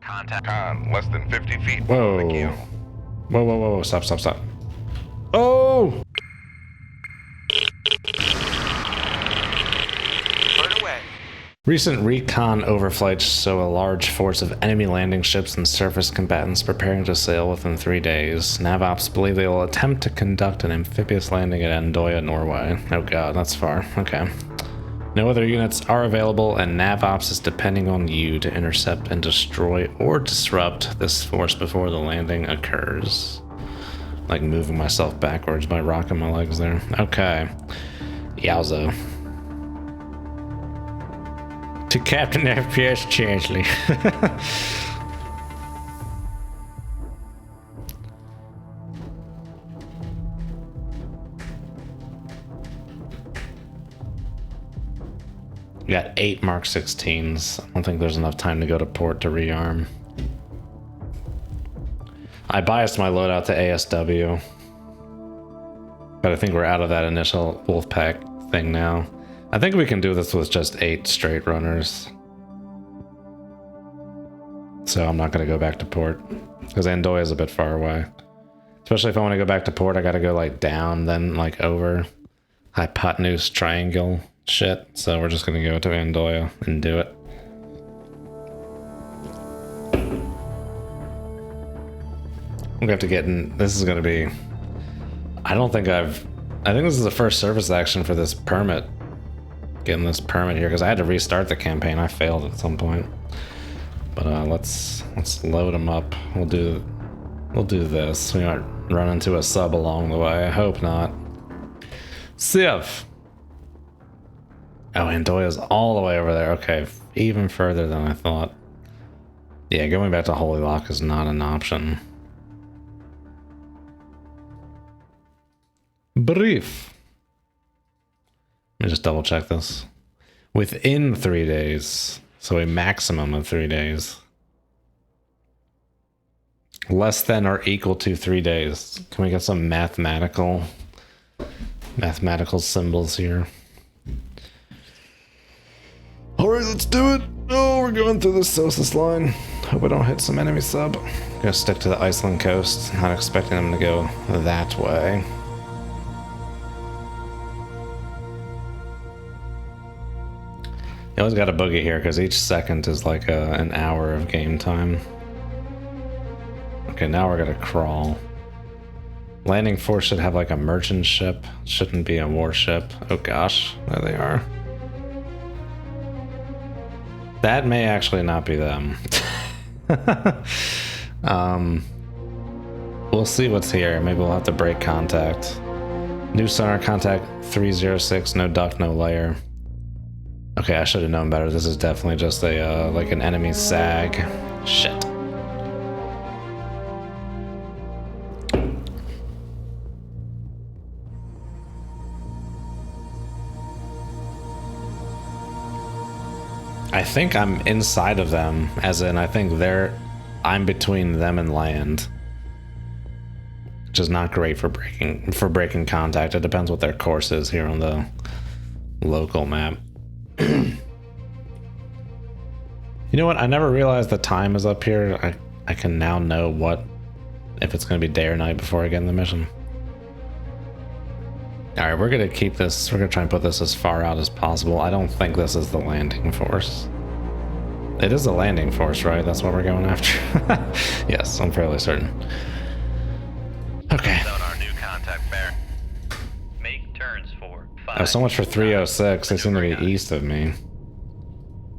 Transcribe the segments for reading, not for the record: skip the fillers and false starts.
Contact. Con, less than 50 feet. Whoa. The kill. Whoa, whoa, whoa, whoa, stop, stop, stop. Oh! Burn away. Recent recon overflights show a large force of enemy landing ships and surface combatants preparing to sail within 3 days. NavOps believe they will attempt to conduct an amphibious landing at Andoya, Norway. Oh god, that's far. Okay. No other units are available, and NavOps is depending on you to intercept and destroy or disrupt this force before the landing occurs. Like moving myself backwards by rocking my legs there. Okay. Yowzo. To Captain FPS Chansley. We got 8 Mark 16s. I don't think there's enough time to go to port to rearm. I biased my loadout to ASW. But I think we're out of that initial Wolfpack thing now. I think we can do this with just 8 straight runners. So I'm not going to go back to port. Because Andoya is a bit far away. Especially if I want to go back to port, I got to go like down, then like over. Hypotenuse triangle shit. So we're just going to go to Andoya and do it. I'm going to have to get in. This is going to be... I think this is the first service action for this permit. Getting this permit here, because I had to restart the campaign. I failed at some point. But let's load them up. We'll do this. We might run into a sub along the way. I hope not. Civ. Oh, Andoya's all the way over there. Okay, even further than I thought. Yeah, going back to Holy Lock is not an option. Brief. Let me just double check this. Within 3 days. So a maximum of 3 days. Less than or equal to 3 days. Can we get some mathematical symbols here? Alright, let's do it. Oh, we're going through the Sosis line. Hope I don't hit some enemy sub. Gonna stick to the Iceland coast. Not expecting them to go that way. You always got a boogie here because each second is like an hour of game time. Okay, now we're gonna crawl. Landing force should have like a merchant ship. Shouldn't be a warship. Oh gosh, there they are. That may actually not be them. We'll see what's here. Maybe we'll have to break contact. New sonar contact 306, no duck, no layer. Okay, I should have known better. This is definitely just a, like an enemy sag. Shit. I think I'm inside of them, as in I think I'm between them and land. Which is not great for breaking contact. It depends what their course is here on the local map. You know what? I never realized the time is up here. I can now know if it's going to be day or night before I get in the mission. Alright, we're going to keep this. We're going to try and put this as far out as possible. I don't think this is the landing force. It is the landing force, right? That's what we're going after. Yes, I'm fairly certain. Okay. Sonar new contact bear. Make turns for 5. Oh, so much for 306. They seem to be east of me.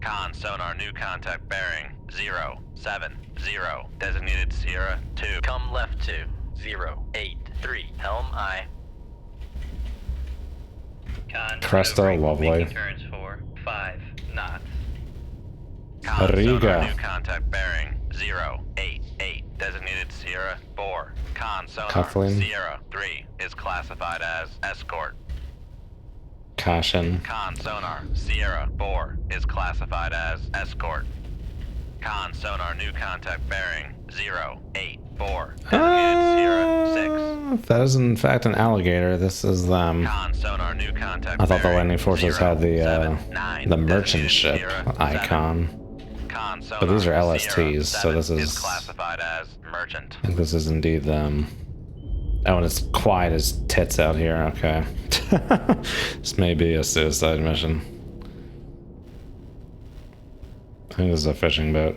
Con sonar new contact bearing 070. Designated Sierra 2. Come left to 083. Helm I. Con Cresta, lovely. Making turns for 5 knots. Con Riga. sonar new contact bearing 088. Designated Sierra 4. Con sonar Cuffling. Sierra 3 is classified as escort. Caution. Con sonar Sierra 4 is classified as escort. Con sonar new contact bearing 084. Designated Sierra 6. That is in fact an alligator. This is them. Con sonar new contact I thought the bearing landing forces had the 079. merchant ship Designated Sierra icon. 7. Con Con sonar, But these are Sierra LSTs, so 7 this is classified as merchant. I think this is indeed them. Oh, and it's quiet as tits out here. Okay. This may be a suicide mission. I think this is a fishing boat.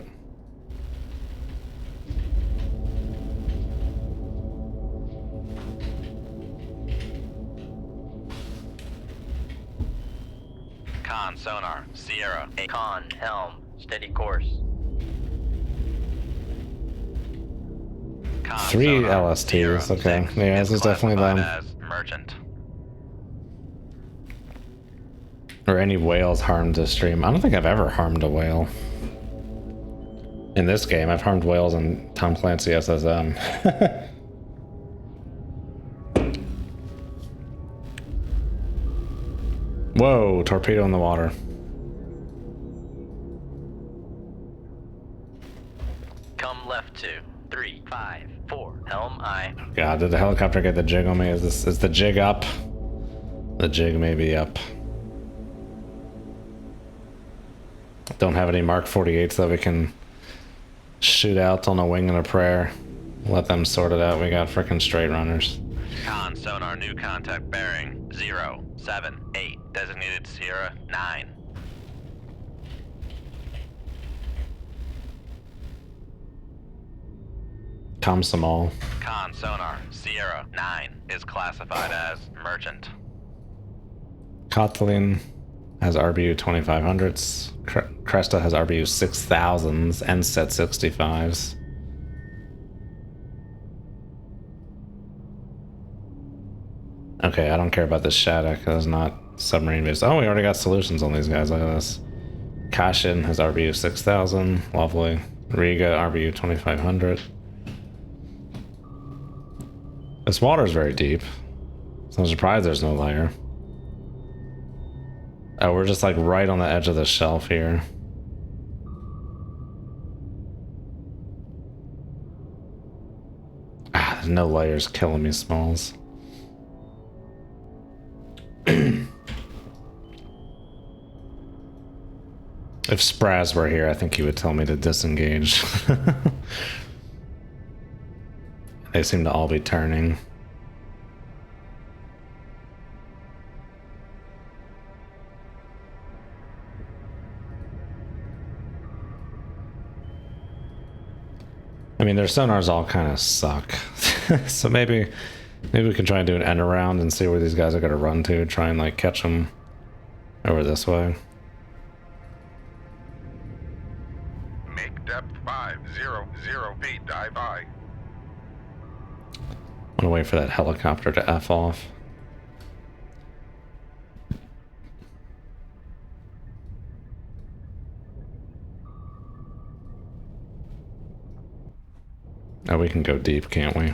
Con sonar, Sierra. Con, helm, steady course. Con 3 sonar, LSTs, Sierra okay. 6 Yeah, this is definitely classified them. as merchant. Or any whales harmed this stream. I don't think I've ever harmed a whale. In this game, I've harmed whales in Tom Clancy SSM. Whoa, torpedo in the water. Come left 2, 3, 5, 4, helm I. God, did the helicopter get the jig on me? Is the jig up? The jig may be up. Don't have any Mark 48s that we can shoot out on a wing and a prayer. Let them sort it out. We got frickin' straight runners. Con sonar, new contact bearing 078, designated Sierra 9. Comsomal. Con sonar, Sierra 9 is classified as merchant. Kotlin has RBU 2500s. Cresta has RBU 6000s and set 65s. Okay, I don't care about this Shattuck. That's not submarine based. Oh, we already got solutions on these guys. Look at this. Kashin has RBU 6000. Lovely. Riga RBU 2500. This water is very deep. So I'm surprised there's no layer. Oh, we're just like right on the edge of the shelf here. Ah, there's no layers killing me, Smalls. If Spraz were here, I think he would tell me to disengage. They seem to all be turning. I mean, their sonars all kind of suck. So maybe we can try and do an end around and see where these guys are going to run to. Try and like catch them over this way. Make depth 500 feet, dive I. I'm gonna wait for that helicopter to F off. Oh, we can go deep, can't we?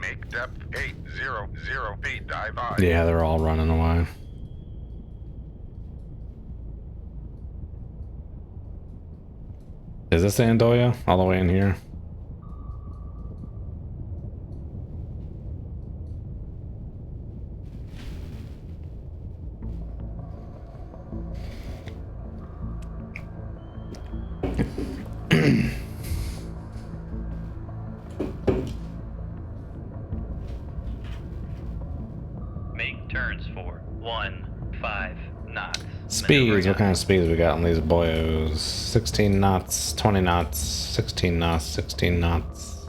Make depth 800 feet, dive I. Yeah, they're all running away. Is this Andoya? All the way in here? Make turns for 15 knots. Speeds, what kind of speeds we got on these boyos? 16 knots, 20 knots, 16 knots, 16 knots.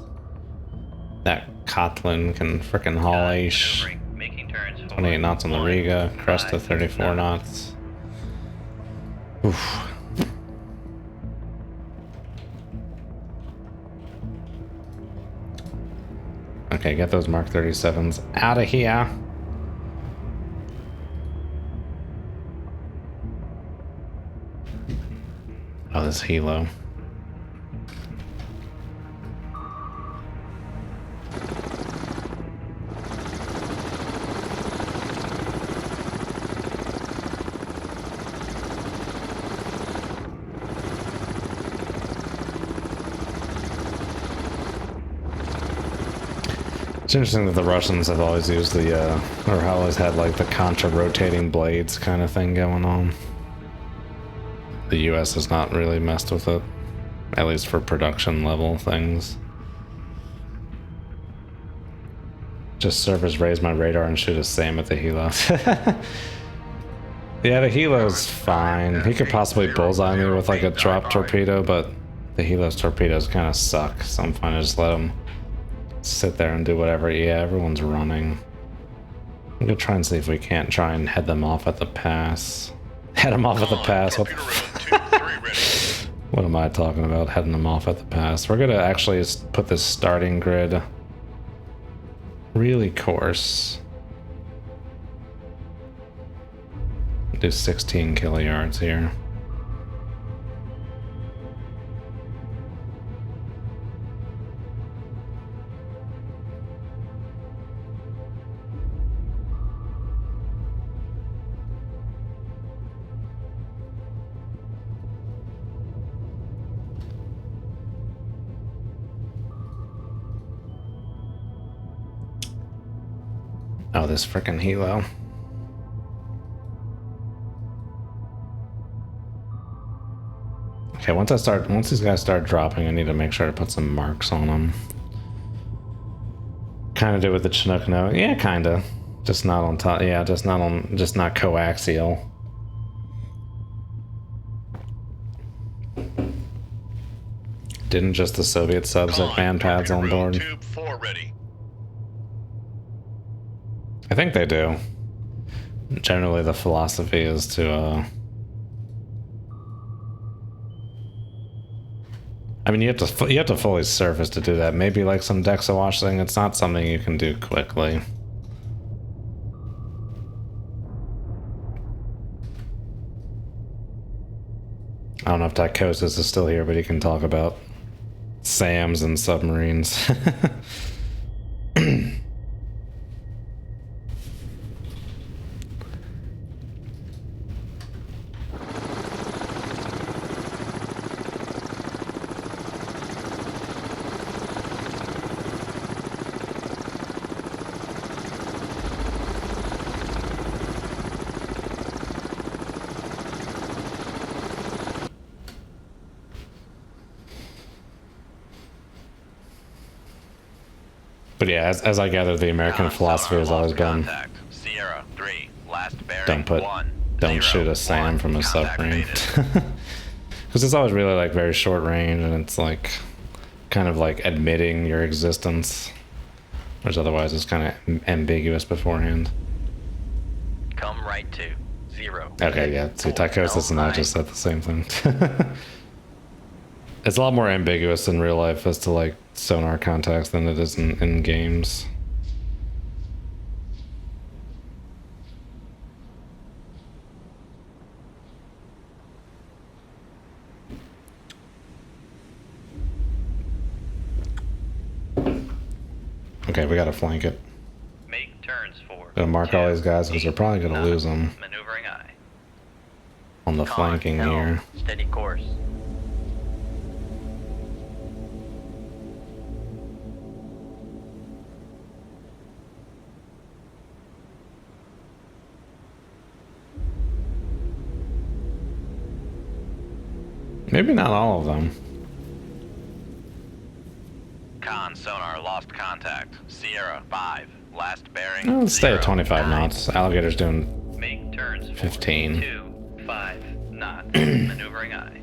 That Kotlin can frickin' haul Aish. Making turns for 28 knots on the Riga, Cresta 34 knots. Oof. Okay, get those Mark 37s out of here. Oh, this helo. It's interesting that the Russians have always used the, or always had like the contra-rotating blades kind of thing going on. the US has not really messed with it, at least for production level things. Just servers raise my radar and shoot a SAM at the helo. Yeah, the helo's fine. He could possibly bullseye me with like a drop torpedo, but the helo's torpedoes kind of suck, so I'm fine to just let him sit there and do whatever. Yeah, everyone's running. I'm gonna try and see if we can't try and head them off at the pass. Head them off at the pass. What am I talking about? Heading them off at the pass. We're gonna actually put this starting grid really coarse. Do 16 kilojards here. Oh, this frickin' helo. Okay, once these guys start dropping, I need to make sure to put some marks on them. Kind of do with the Chinook now. Yeah, kind of. Just not on top. Yeah, just not coaxial. Didn't just the Soviet subs have man pads on board? Tube 4 ready. I think they do. Generally, the philosophy is to, I mean, you have to fully surface to do that. Maybe like some Dexa wash thing. It's not something you can do quickly. I don't know if Tychosis is still here, but he can talk about SAMs and submarines. But yeah, as I gather, the American philosophy has always been Sierra 3, last bearing don't shoot a SAM from a submarine. Because it's always really like very short range, and it's like kind of like admitting your existence, whereas otherwise it's kind of ambiguous beforehand. Come right to 0. Okay, yeah. See, Tychosis and I just said the same thing. It's a lot more ambiguous in real life as to like sonar contacts than it is in games. Okay, we gotta flank it. Make turns for. Gotta mark all these guys because we're probably gonna lose them Maneuvering eye. on the flanking here. Steady course. Maybe not all of them. Con sonar lost contact. Sierra 5, last bearing. Oh, let's stay at 0, 25 9. knots. Alligator's doing Make turns for 15. 2, 5 knots. Maneuvering eye.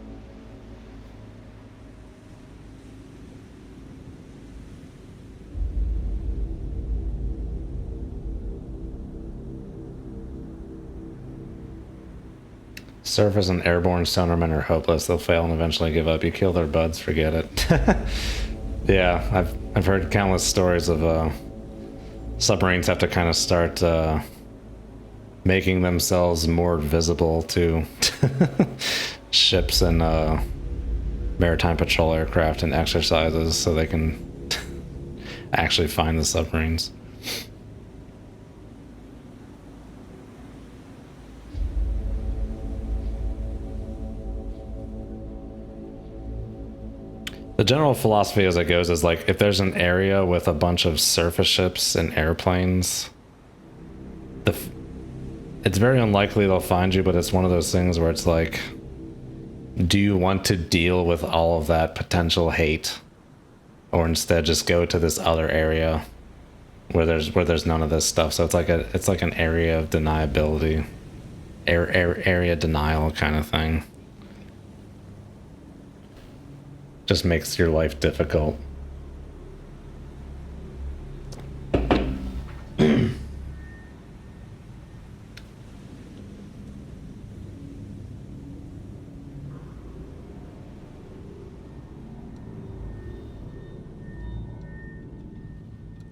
Surface and airborne sonarmen are hopeless. They'll fail and eventually give up. You kill their buds, forget it. Yeah, I've heard countless stories of submarines have to kind of start making themselves more visible to ships and maritime patrol aircraft and exercises so they can actually find the submarines. The general philosophy as it goes is like, if there's an area with a bunch of surface ships and airplanes, it's very unlikely they'll find you, but it's one of those things where it's like, Do you want to deal with all of that potential hate, or instead just go to this other area where there's none of this stuff? So it's like an area of deniability, area denial kind of thing. Just makes your life difficult.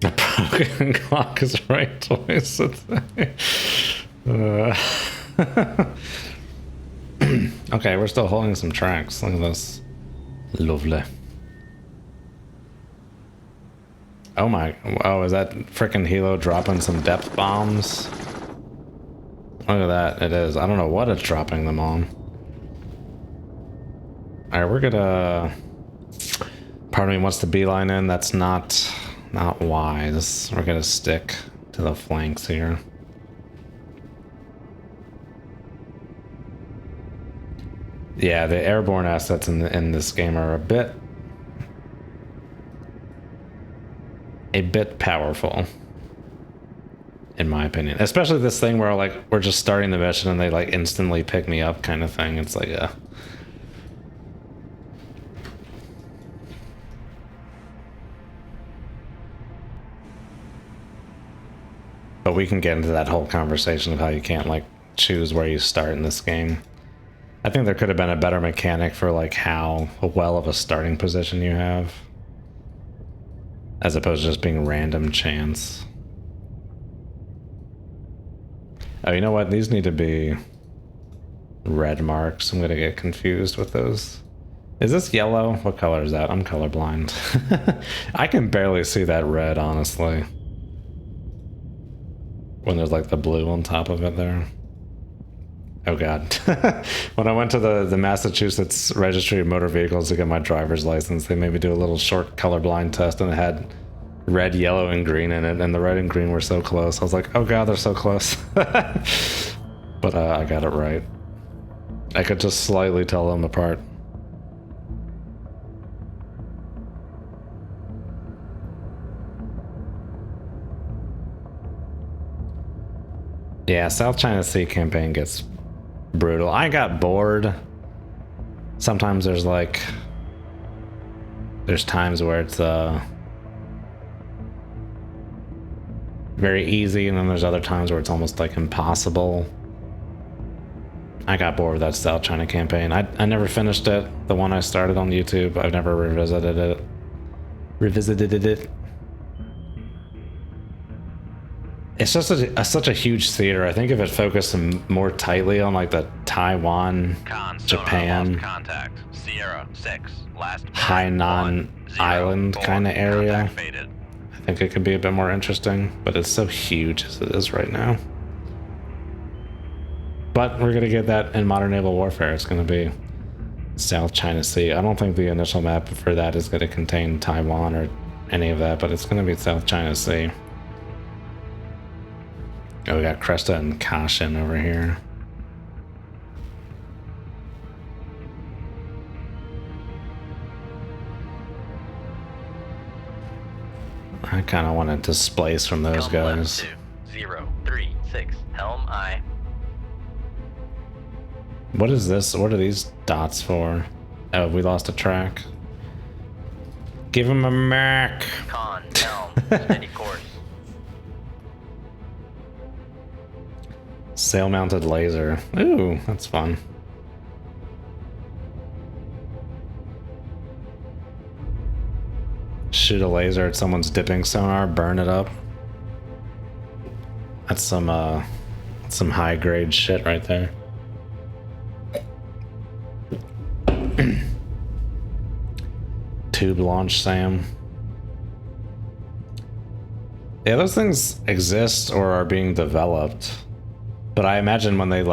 A broken clock is right twice a day. Okay, we're still holding some tracks. Look at this. Lovely. Oh my, oh, is that frickin' Hilo dropping some depth bombs? Look at that, it is. I don't know what it's dropping them on. Alright, we're gonna... Part of me wants to beeline in, that's not wise. We're gonna stick to the flanks here. Yeah, the airborne assets in this game are a bit powerful, in my opinion. Especially this thing where like we're just starting the mission and they like instantly pick me up kind of thing. It's like But we can get into that whole conversation of how you can't like choose where you start in this game. I think there could have been a better mechanic for like how well of a starting position you have, as opposed to just being random chance. Oh, you know what? These need to be red marks. I'm gonna get confused with those. Is this yellow? What color is that? I'm colorblind. I can barely see that red, honestly. When there's like the blue on top of it there. Oh god. When I went to the Massachusetts Registry of Motor Vehicles to get my driver's license, they made me do a little short colorblind test and it had red, yellow, and green in it, and the red and green were so close. I was like, oh god, they're so close. But I got it right. I could just slightly tell them apart. Yeah, South China Sea campaign gets brutal. I got bored. Sometimes there's times where it's very easy, and then there's other times where it's almost like impossible. I got bored with that South China campaign. I never finished it. The one I started on YouTube, I've never revisited it. It's just such a huge theater. I think if it focused more tightly on like the Taiwan, Japan, contact. Sierra 6, last Hainan Island kind of area, faded. I think it could be a bit more interesting, but it's so huge as it is right now. But we're gonna get that in modern naval warfare. It's gonna be South China Sea. I don't think the initial map for that is gonna contain Taiwan or any of that, but it's gonna be South China Sea. Oh, we got Cresta and Kashin over here. I kind of want to displace from those guys. 036, helm I. What is this? What are these dots for? Oh, we lost a track. Give him a Mac. Con, helm, steady course. Sail-mounted laser. Ooh, that's fun. Shoot a laser at someone's dipping sonar, burn it up. That's some high-grade shit right there. Tube launch SAM. Yeah, those things exist or are being developed. But I imagine when they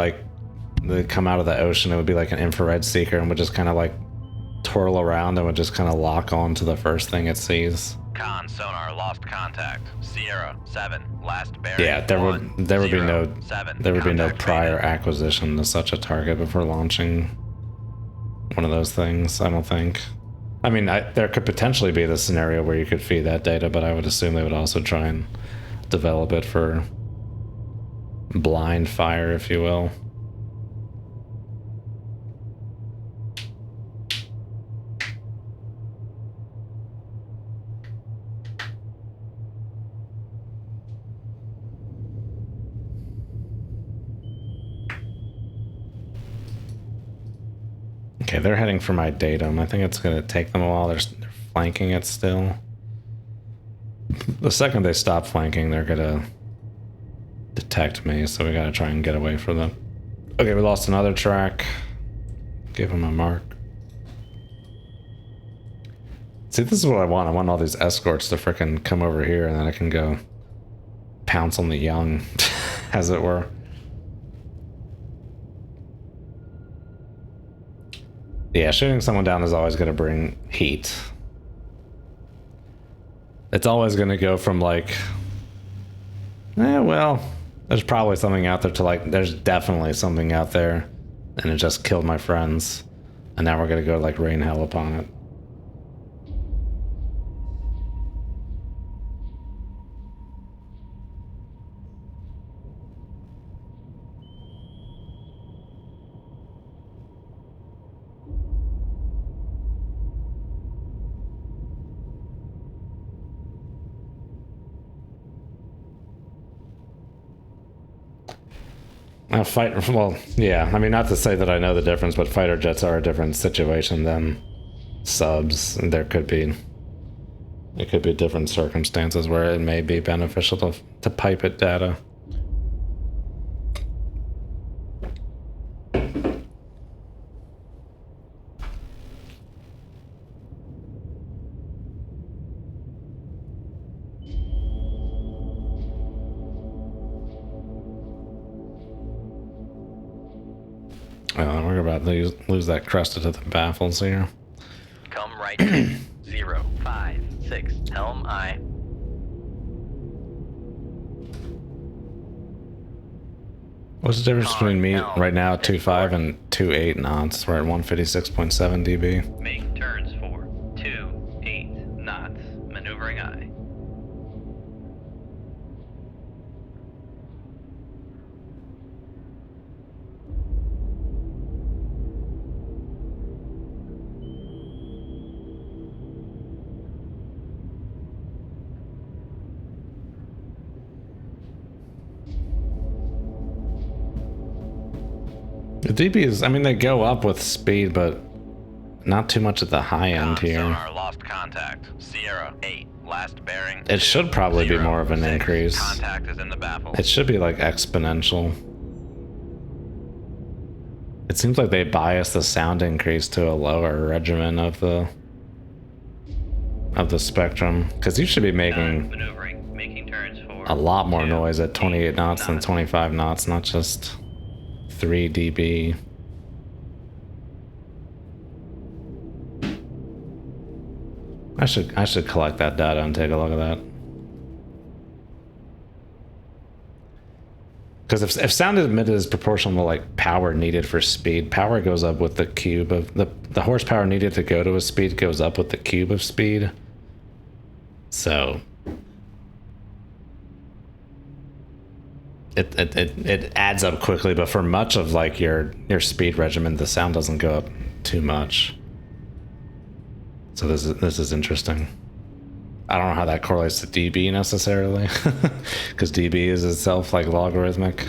come out of the ocean, it would be like an infrared seeker and would just kind of like twirl around and would just kind of lock on to the first thing it sees. Con sonar lost contact. Sierra 7 last bearing. Yeah, there would be no prior acquisition to such a target before launching. one of those things, I don't think. I mean, there could potentially be the scenario where you could feed that data, but I would assume they would also try and develop it for blind fire, if you will. Okay, they're heading for my datum. I think it's going to take them a while. They're flanking it still. The second they stop flanking, they're going to detect me, so we got to try and get away from them. Okay, we lost another track. Give them a mark. See, this is what I want. I want all these escorts to frickin' come over here, and then I can go pounce on the young, as it were. Yeah, shooting someone down is always going to bring heat. It's always going to go from like, well, there's probably something out there to like, there's definitely something out there, and it just killed my friends. And now we're going to go like rain hell upon it. Well, yeah, I mean, not to say that I know the difference, but fighter jets are a different situation than subs. It could be different circumstances where it may be beneficial to pipe it data. We're about to lose that cresta to the baffles here. Come right. 0, 5, 6. Helm I. What's the difference between me right now at 2.5 and 2.8 knots? We're at 156.7 dB. Make turns for 2.8 knots. Maneuvering I. The dBs, I mean, they go up with speed, but not too much at the high end here. Sonar lost contact. Sierra 8. Last bearing. It should probably be more of an increase. Contact is in the baffle. It should be like exponential. It seems like they bias the sound increase to a lower regimen of the spectrum, because you should be making turns for a lot more noise at 28 knots than 25 knots, not just 3 dB. I should collect that data and take a look at that. Because if sound emitted is proportional to like power needed for speed, power goes up with the cube of the horsepower needed to go to a speed goes up with the cube of speed. So it adds up quickly, but for much of like your speed regimen, the sound doesn't go up too much. So this is interesting. I don't know how that correlates to dB necessarily, because dB is itself like logarithmic.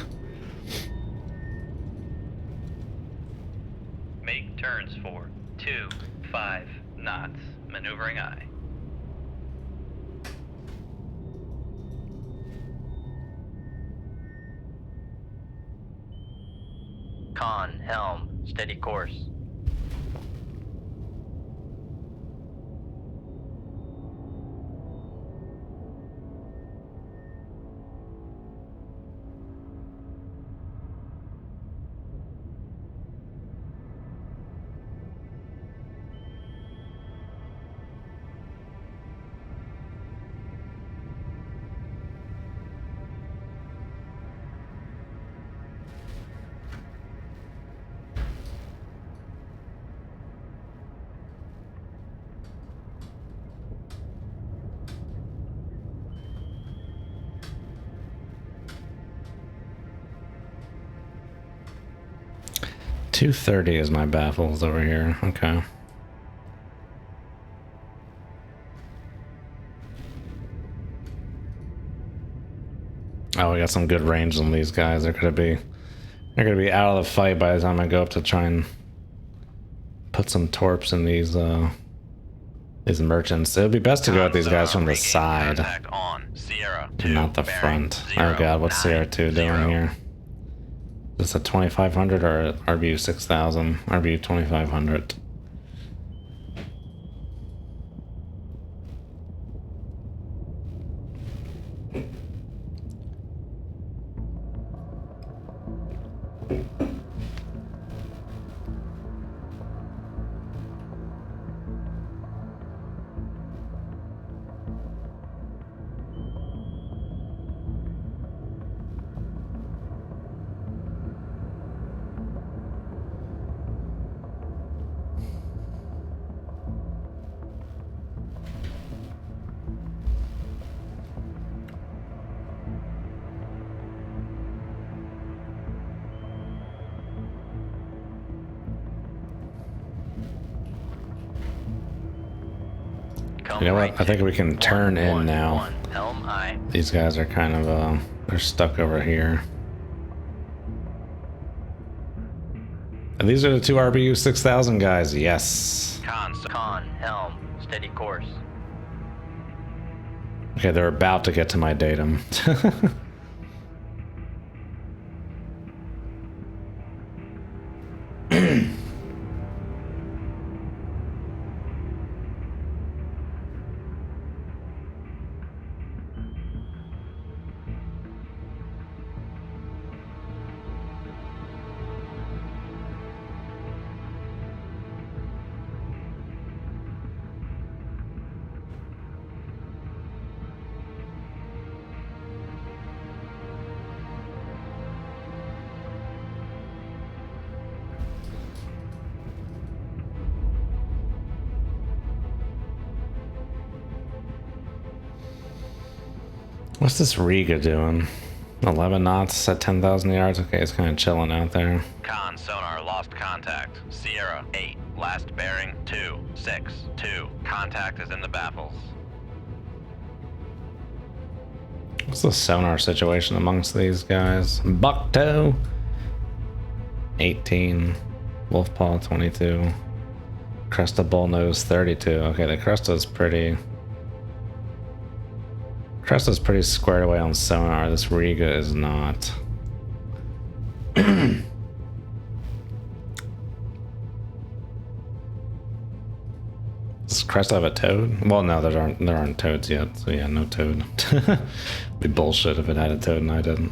Make turns for 2.5 knots. Maneuvering I. Con, helm, steady course. 230 is my baffles over here. Okay. Oh, we got some good range on these guys. They're gonna be out of the fight by the time I go up to try and put some torps in these merchants. It would be best to go at these guys from the side, not the front. Oh god, what's CR2 doing here? Is this a 2500 or RBU 6000? RBU 2500. You know what? I think we can turn in now. These guys are kind of, they're stuck over here. And these are the two RBU 6000 guys, yes. Con, helm, steady course. Okay, they're about to get to my datum. What's this Riga doing? 11 knots at 10,000 yards? Okay, it's kind of chilling out there. Con sonar lost contact. Sierra 8. Last bearing 262. Contact is in the baffles. What's the sonar situation amongst these guys? Bucktoe 18. Wolfpaw 22. Cresta Bullnose 32. Okay, the Cresta's pretty squared away on sonar. This Riga is not. Does Cresta have a toad? Well, no, there aren't toads yet. So yeah, no toad. Be bullshit if it had a toad and I didn't.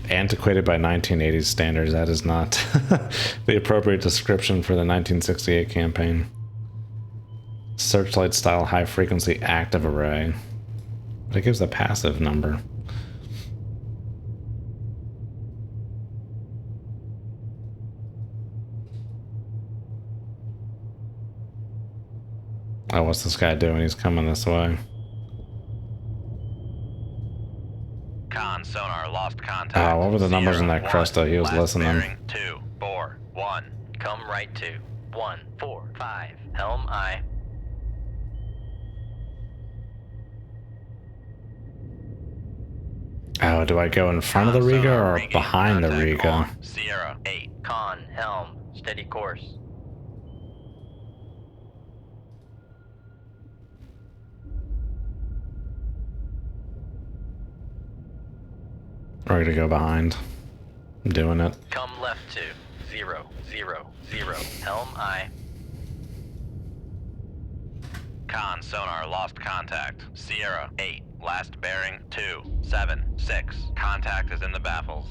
Antiquated by 1980s standards, that is not the appropriate description for the 1968 campaign. Searchlight style high frequency active array. But it gives a passive number. Oh, what's this guy doing? He's coming this way. Con sonar lost contact. Oh, what were the numbers in that Cresta? He was listening. Bearing 241. Come right to 145. Helm I. Oh, do I go in front of the Riga or behind the Riga? Sierra 8. Con helm. Steady course. We're gonna go behind. I'm doing it. Come left to 000. Helm I. Con sonar lost contact. Sierra 8. Last bearing 276. Contact is in the baffles.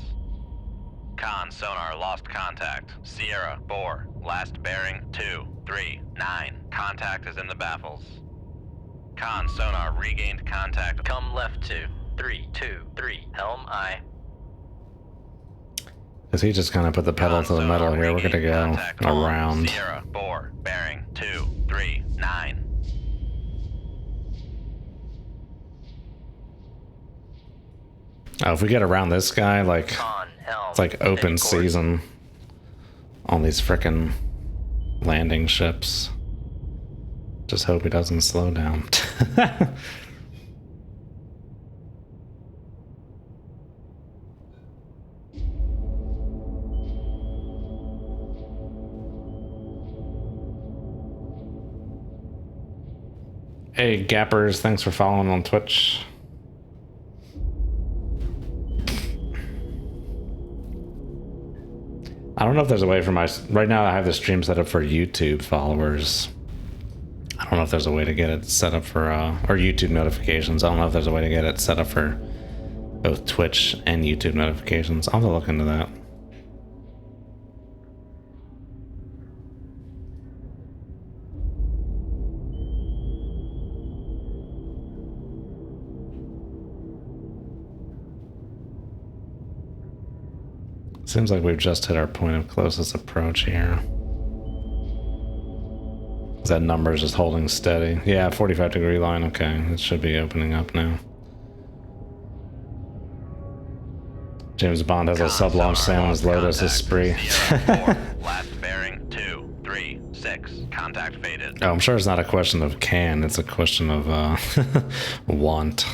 Con sonar lost contact. Sierra 4. Last bearing 239. Contact is in the baffles. Con sonar regained contact. Come left to 323. Helm I. Because he just kind of put the pedal to the metal here. We're going to go around. Sierra 4, bearing 239. Oh, if we get around this guy, like, Con, helm, it's like open steady course. season on these frickin' landing ships. Just hope he doesn't slow down. Hey, Gappers, thanks for following on Twitch. I don't know if there's a way for my... Right now I have the stream set up for YouTube followers. I don't know if there's a way to get it set up for... or YouTube notifications. I don't know if there's a way to get it set up for both Twitch and YouTube notifications. I'll have to look into that. Seems like we've just hit our point of closest approach here. That number is just holding steady. Yeah, 45-degree line. Okay, it should be opening up now. James Bond has a sub-launch SAM on his Lotus. His spree. Last bearing 236. Contact faded. Oh, I'm sure it's not a question of can. It's a question of want.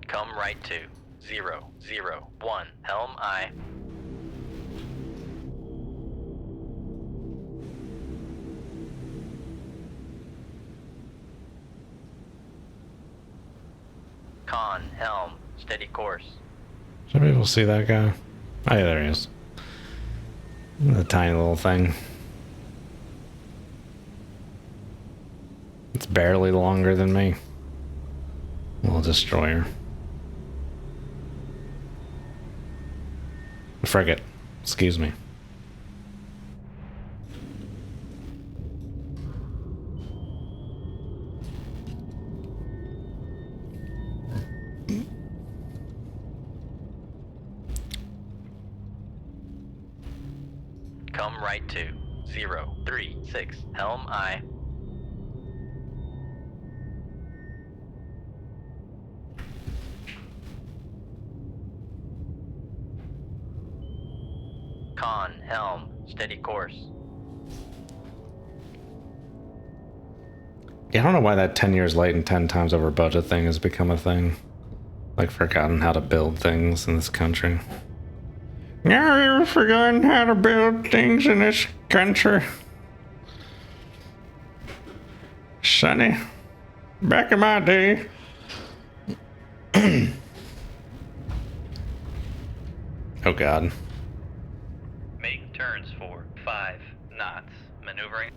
Come right to 001. Helm I. Con, helm, steady course. Should be able to see that guy? Oh yeah, there he is. The tiny little thing. It's barely longer than me. Little destroyer. Frigate. Excuse me. Come right to 036. Helm I. Con, helm, steady course. Yeah, I don't know why that 10 years late and 10 times over budget thing has become a thing. Like, forgotten how to build things in this country. Now you've forgotten how to build things in this country. Sonny, back in my day. Oh God. Make turns for 5 knots. Maneuvering.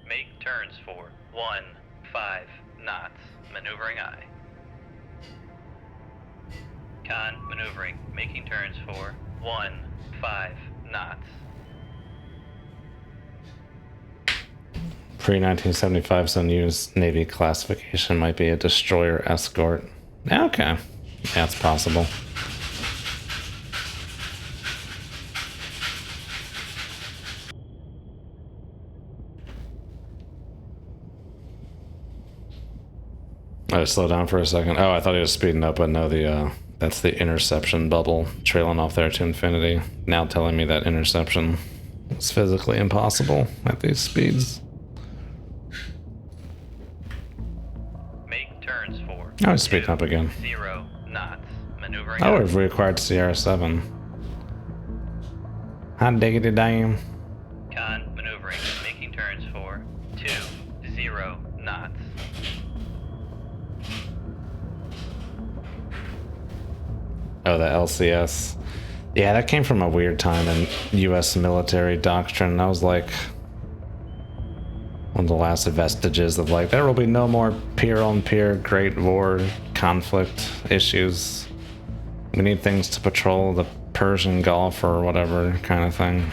Make turns for 15 knots. Maneuvering I. Con, maneuvering. Making turns for 15 knots. Pre-1975 some U.S. Navy classification might be a destroyer escort. Okay. That's possible. Oh, slow down for a second. Oh, I thought he was speeding up, but no, that's the interception bubble trailing off there to infinity. Now telling me that interception is physically impossible at these speeds. Make turns for. Oh, he's speeding up again. 0 knots. Maneuvering. Oh, we've reacquired Sierra 7. Hot diggity damn. Con, maneuvering. Making turns for 20 knots. Oh, the LCS. Yeah, that came from a weird time in U.S. military doctrine. That was like one of the last vestiges of like, there will be no more peer-on-peer Great War conflict issues. We need things to patrol the Persian Gulf or whatever kind of thing.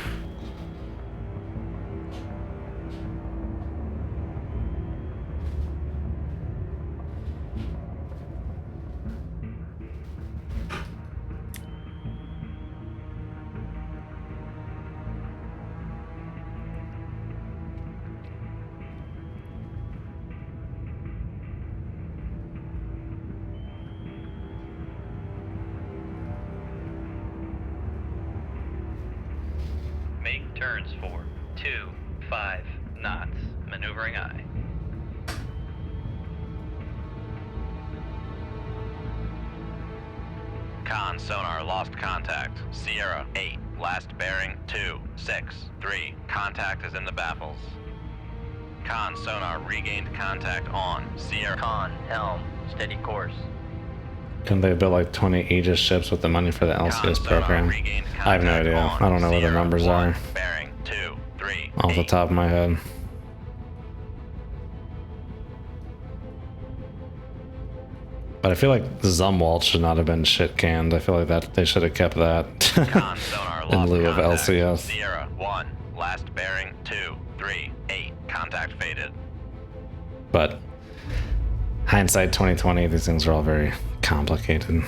turns for 25 knots. Maneuvering I. Con sonar lost contact. Sierra 8, last bearing 263. Contact is in the baffles. Con sonar regained contact on Sierra. Con helm, steady course. Couldn't they build like 20 Aegis ships with the money for the LCS program? I have no idea. I don't know what the numbers are Bearing 238. off the top of my head. But I feel like the Zumwalt should not have been shit canned. I feel like that they should have kept that Con sonar in lost lieu of contact. LCS. Sierra 1, last bearing 238. Contact faded. But hindsight 2020, these things are all very complicated.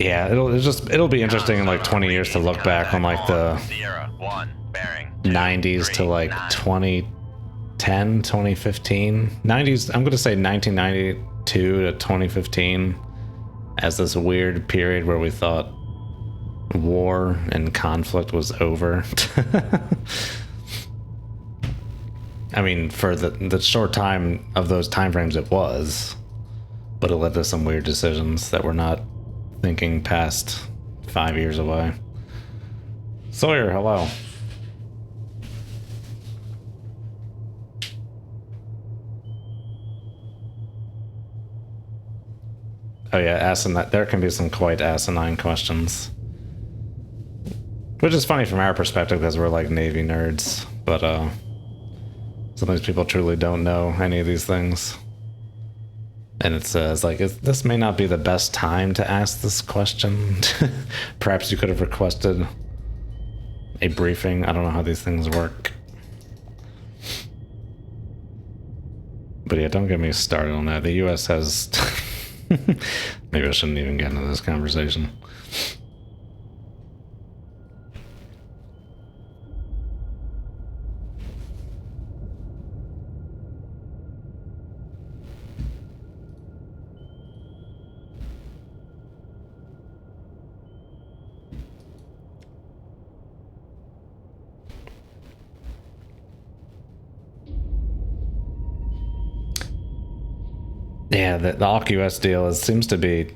Yeah, it'll be interesting in like 20 years to look back on like the Sierra 1, bearing 90s to like 2010, 2015. 90s, I'm going to say 1992 to 2015 as this weird period where we thought war and conflict was over. I mean, for the short time of those time frames it was, but it led to some weird decisions that were not thinking past 5 years away. Sawyer, hello. Oh yeah, there can be some quite asinine questions. Which is funny from our perspective because we're like Navy nerds, but sometimes people truly don't know any of these things. And it says, like, this may not be the best time to ask this question. Perhaps you could have requested a briefing. I don't know how these things work. But yeah, don't get me started on that. The U.S. has... Maybe I shouldn't even get into this conversation. Yeah, the AUKUS deal seems to be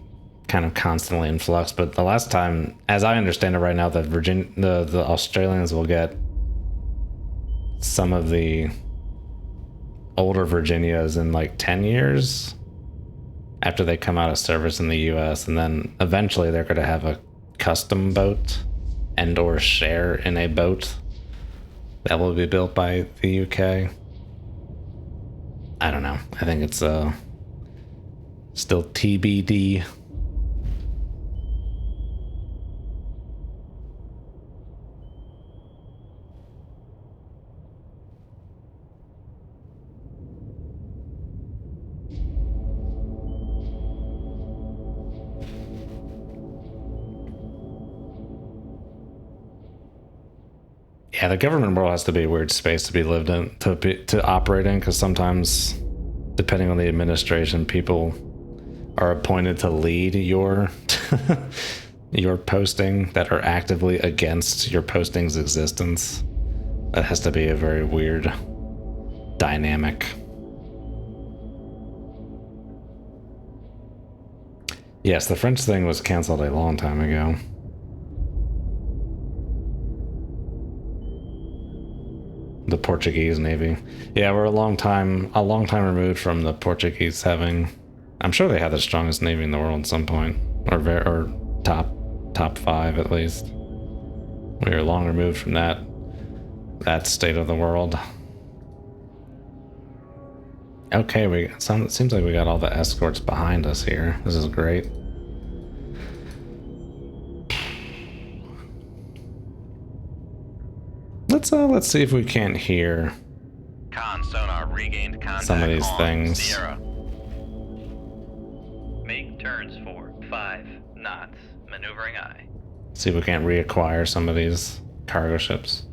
kind of constantly in flux, but the last time, as I understand it right now, the Australians will get some of the older Virginias in like 10 years after they come out of service in the US, and then eventually they're going to have a custom boat and or share in a boat that will be built by the UK. I don't know. I think it's still TBD. Yeah, the government world has to be a weird space to be lived in, to operate in, because sometimes, depending on the administration, people are appointed to lead your your posting that are actively against your posting's existence. That has to be a very weird dynamic. Yes, the French thing was canceled a long time ago. The Portuguese Navy. Yeah, we're a long time removed from the Portuguese having... I'm sure they had the strongest Navy in the world at some point. Or top 5 at least. We are long removed from that state of the world. Okay, it seems like we got all the escorts behind us here. This is great. Let's see if we can't hear Con sonar regained contact some of these on things. Sierra. Make turns for 5 knots. Maneuvering I. See if we can't reacquire some of these cargo ships.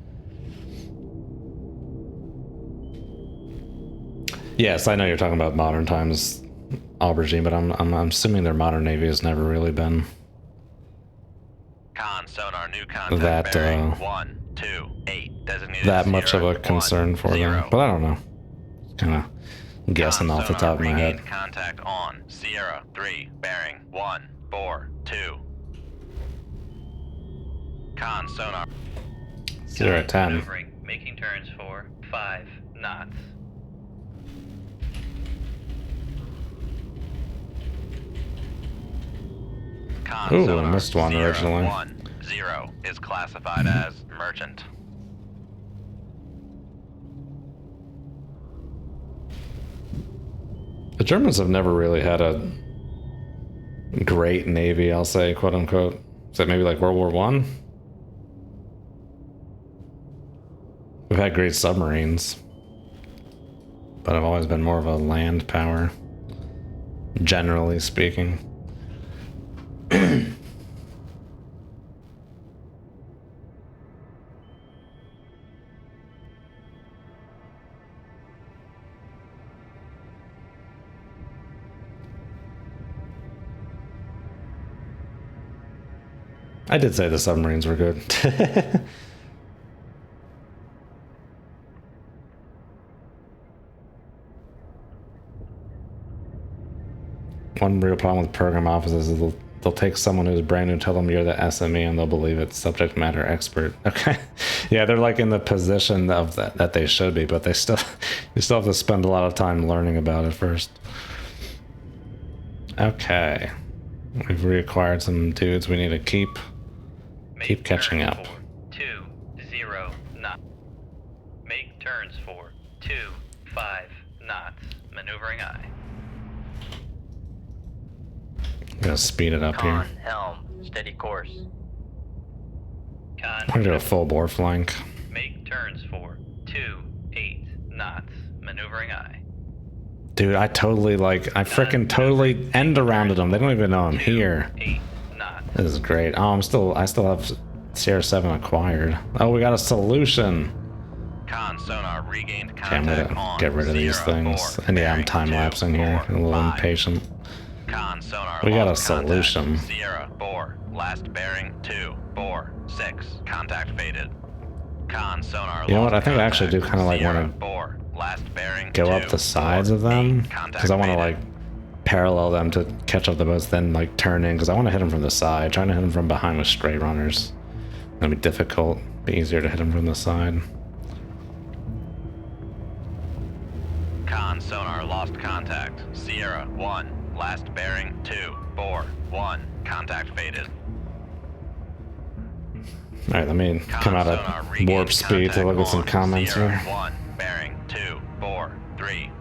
Yes, I know you're talking about modern times aubergine, but I'm assuming their modern navy has never really been Con sonar new contact that bearing 128 designated that much of Sierra a concern for 10. them. But I don't know. Kind of guessing Con off the sonar top of my head. regained contact on Sierra 3 bearing 142. Con sonar 0-10. maneuvering, making turns for 5 knots. Con Ooh, I sonar missed one Sierra originally. 10 is classified as merchant. The Germans have never really had a great navy, I'll say, quote unquote. Is that maybe like World War I? We've had great submarines, but I've always been more of a land power, generally speaking. I did say the submarines were good. One real problem with program offices is they'll take someone who's brand new, tell them you're the SME, and they'll believe it's subject matter expert. Okay, yeah, they're like in the position of that they should be, but you still have to spend a lot of time learning about it first. Okay, we've reacquired some dudes. We need to keep catching up. 2-0 knots. Make turns for 2-5 knots. Maneuvering aye. I'm gonna speed it up Con, here. helm, steady course. Con, I'm gonna do a full bore flank. make turns for 2-8 knots. Maneuvering aye. Dude, I freaking totally end arounded them. They don't even know I'm here. 8 knots. This is great. Oh, I still have Sierra 7 acquired. Oh, we got a solution. Con sonar regained Okay, I'm contact gonna on get rid of these Sierra things. 4, And yeah, I'm bearing time lapsing here. I'm a little 245. impatient. Con sonar We got a lost contact. solution. Sierra 4, last bearing 246. Contact faded. Con sonar You know what? I lost think I actually do contact. kind of like Sierra want to 4, last bearing go up the sides of them, because I want to like parallel them to catch up the boats, then like turn in, because I want to hit them from the side. Trying to hit them from behind with straight runners gonna be difficult. Be easier to hit them from the side. Con sonar lost contact. Sierra 1, last bearing 241. Contact faded. Alright, let me come out at warp speed to look at some comments Sierra here. 1, bearing 243.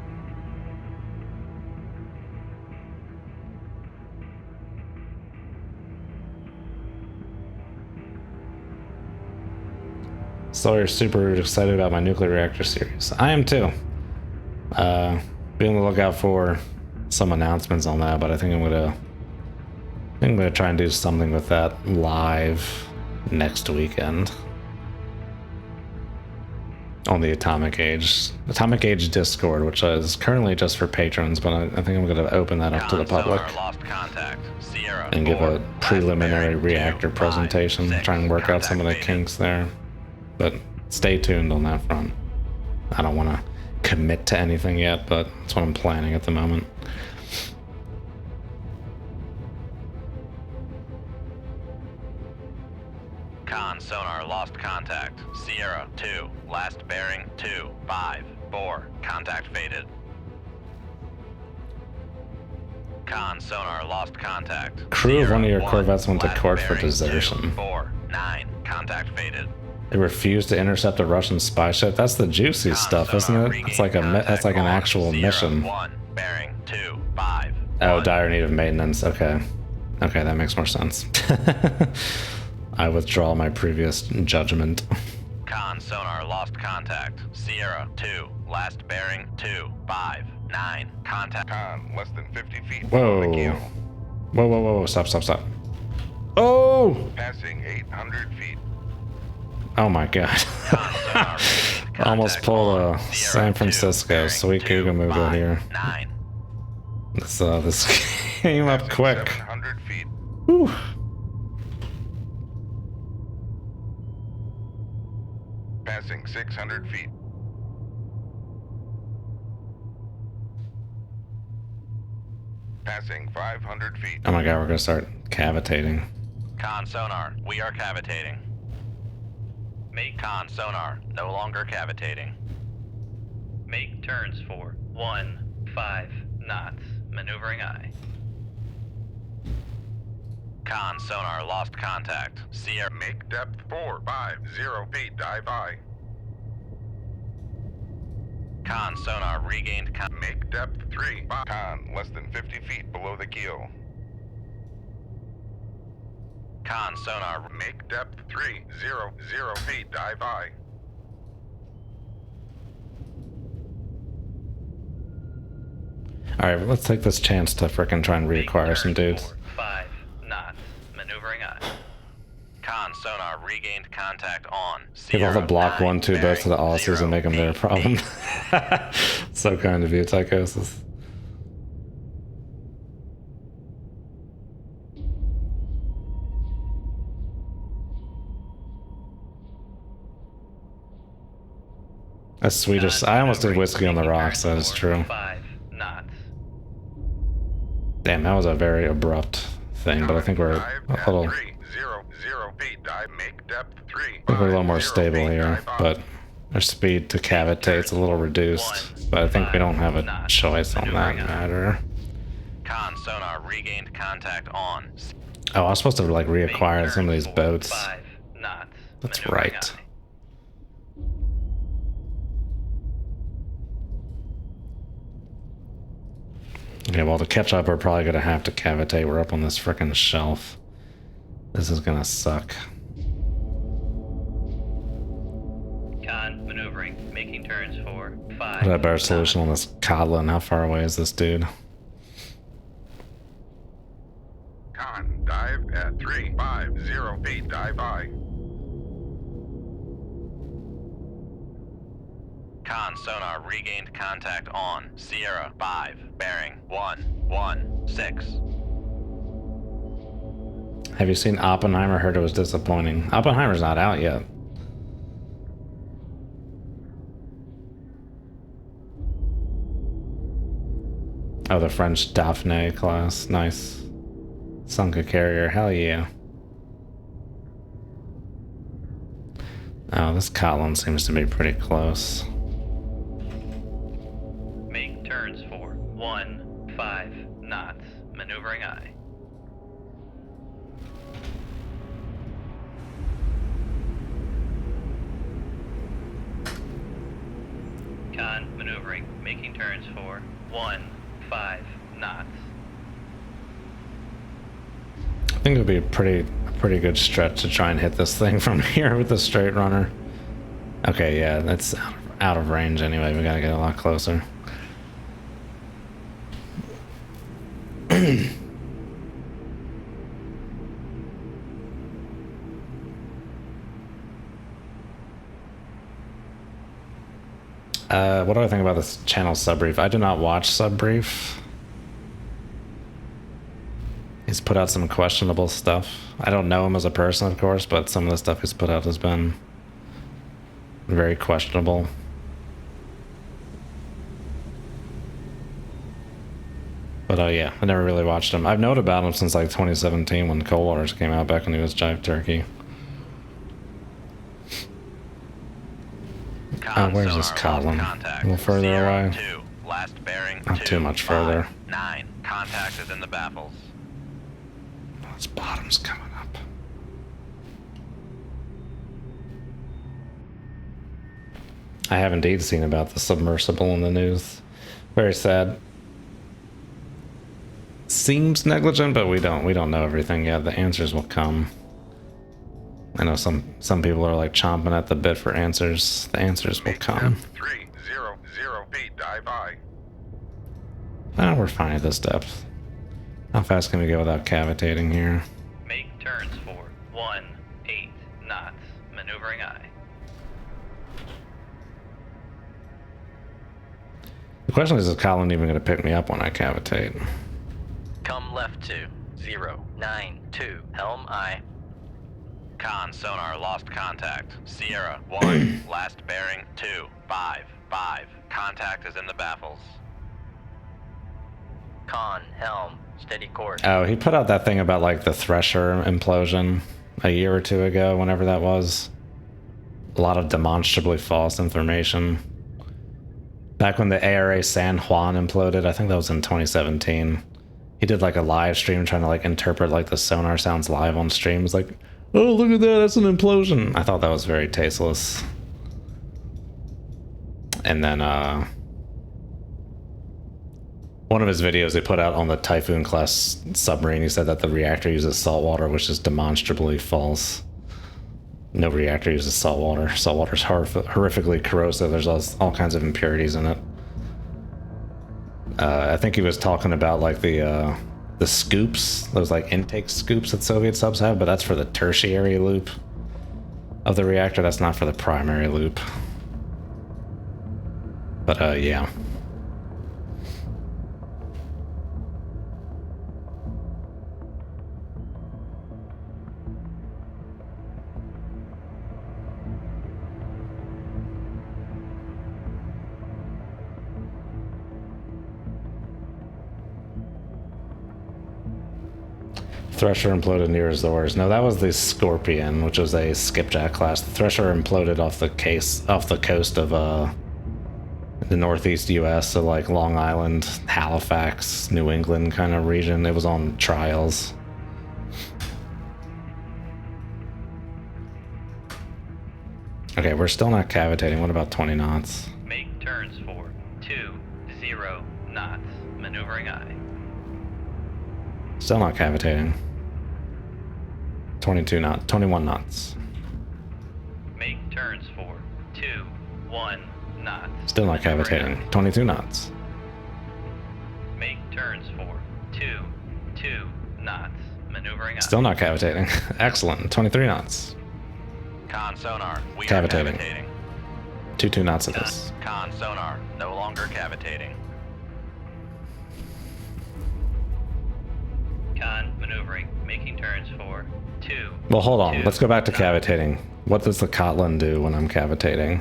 Sawyer's super excited about my nuclear reactor series. I am too. Be on the lookout for some announcements on that, but I think I'm gonna try and do something with that live next weekend on the Atomic Age Discord, which is currently just for patrons, but I think I'm gonna open that up to the public Lost contact. Sierra and give 4, a last preliminary bearing reactor 256. presentation, try and work out some of the Contact faded. kinks there. But stay tuned on that front. I don't want to commit to anything yet, but that's what I'm planning at the moment. Con sonar lost contact. Sierra 2, last bearing 254. Contact faded. Con sonar lost contact. Crew of Sierra one of your 1, corvettes went to last court for bearing desertion. 249. Contact faded. They refused to intercept a Russian spy ship. That's the juicy Con stuff, isn't sonar it? It's like regained that's like an contact actual on Sierra mission. 1, bearing 251. Oh, dire need of maintenance. Okay, that makes more sense. I withdraw my previous judgment. Con sonar lost contact. Sierra 2, last bearing 259. Contact. Con, less than 50 feet. Whoa. On the keel. Whoa, stop. Oh! Passing 800 feet. Oh my god. Almost pulled a San Francisco. Sweet Cougar Mooga here. 9. This came up Passing quick. 700 feet. Whew. Passing 600 feet. Passing 500 feet. Oh my god, we're gonna start cavitating. Con sonar, we are cavitating. Make con sonar, no longer cavitating. Make turns for 15 knots, maneuvering aye. Con sonar lost contact. Sierra. Make depth 450 feet. Dive aye. Con sonar regained Make depth 3. Con less than 50 feet below the keel. Con sonar. Make depth 300 feet. Dive aye. Alright, let's take this chance to frickin' try and reacquire some dudes. 5 knots, maneuvering aye. Con sonar regained contact on. Give all the Sierra block 9, 1-2 boats to the bearing Aussies and make them their 0, problem. So kind of you, Tychosis. That's Swedish. I almost did whiskey on the rocks, that is true. 5 knots. Damn, that was a very abrupt thing, but I think we're a little... 300 feet. Dive. Make depth 3. I think we're a little more stable here, but our speed to cavitate's a little reduced. But I think we don't have a choice on that matter. Con sonar regained contact on. Oh, I was supposed to like reacquire Make some of turns these for boats. 5 knots, That's maneuvering right. aye. Yeah, well, to catch up, we're probably gonna have to cavitate. We're up on this frickin' shelf. This is gonna suck. Con maneuvering, making turns for 5. What's a better solution on this Codlin? How far away is this dude? Con. Dive at 350 feet. Dive aye. Con sonar regained contact on. Sierra 5, bearing 116. Have you seen Oppenheimer? Heard it was disappointing. Oppenheimer's not out yet. Oh, the French Daphne class. Nice. Sunk a carrier. Hell yeah. Oh, this Codlin seems to be pretty close. Make turns for 15 knots, maneuvering aye. Con maneuvering, making turns for 15 knots. I think it would be a pretty good stretch to try and hit this thing from here with the straight runner. Okay, yeah, that's out of range anyway. We gotta get a lot closer. What do I think about this channel Subbrief? I do not watch Subbrief. He's put out some questionable stuff. I don't know him as a person, of course, but some of the stuff he's put out has been very questionable. But yeah, I never really watched him. I've known about him since like 2017 when Cold Wars came out, back when he was Jive Turkey. Where's this Codlin? A little further away. 2, last bearing Not 2, too much 5, further. 9, contact is in the baffles. This bottom's coming up. I have indeed seen about the submersible in the news. Very sad. Seems negligent, but we don't know everything yet. The answers will come. I know some people are like chomping at the bit for answers. The answers will come. 300 feet. Dive aye. We're fine at this depth. How fast can we go without cavitating here? Make turns question is Colin even going to pick me up when I cavitate? Come left to 092, helm I. Con, sonar, lost contact. Sierra, 1, last bearing, 255. Contact is in the baffles. Con, helm, steady course. Oh, he put out that thing about like the Thresher implosion a year or two ago, whenever that was. A lot of demonstrably false information. Back when the ARA San Juan imploded, I think that was in 2017. He did like a live stream trying to like interpret like the sonar sounds live on stream. It was like, oh, look at that, that's an implosion. I thought that was very tasteless. And then one of his videos he put out on the Typhoon class submarine, he said that the reactor uses salt water, which is demonstrably false. No reactor uses salt water. Salt water is horrifically corrosive. There's all kinds of impurities in it. I think he was talking about like the scoops, those like intake scoops that Soviet subs have, but that's for the tertiary loop of the reactor. That's not for the primary loop. But yeah. Thresher imploded near Azores. No, that was the Scorpion, which was a skipjack class. The Thresher imploded off the coast of the northeast U.S., so like Long Island, Halifax, New England kind of region. It was on trials. Okay, we're still not cavitating. What about 20 knots? Make turns for 20 knots, maneuvering I. Still not cavitating. 22 knots, 21 knots. Make turns for 21 knots. Still not cavitating. 22 knots. Make turns for 22 knots, maneuvering I. Still not cavitating. Excellent. 23 knots. Con, sonar, we Cavitating. are cavitating. 2 knots of this. Con, sonar, no longer cavitating. Con, maneuvering, making turns for 2. Well, hold on. 2 Let's go back to knots. cavitating. What does the Kotlin do when I'm cavitating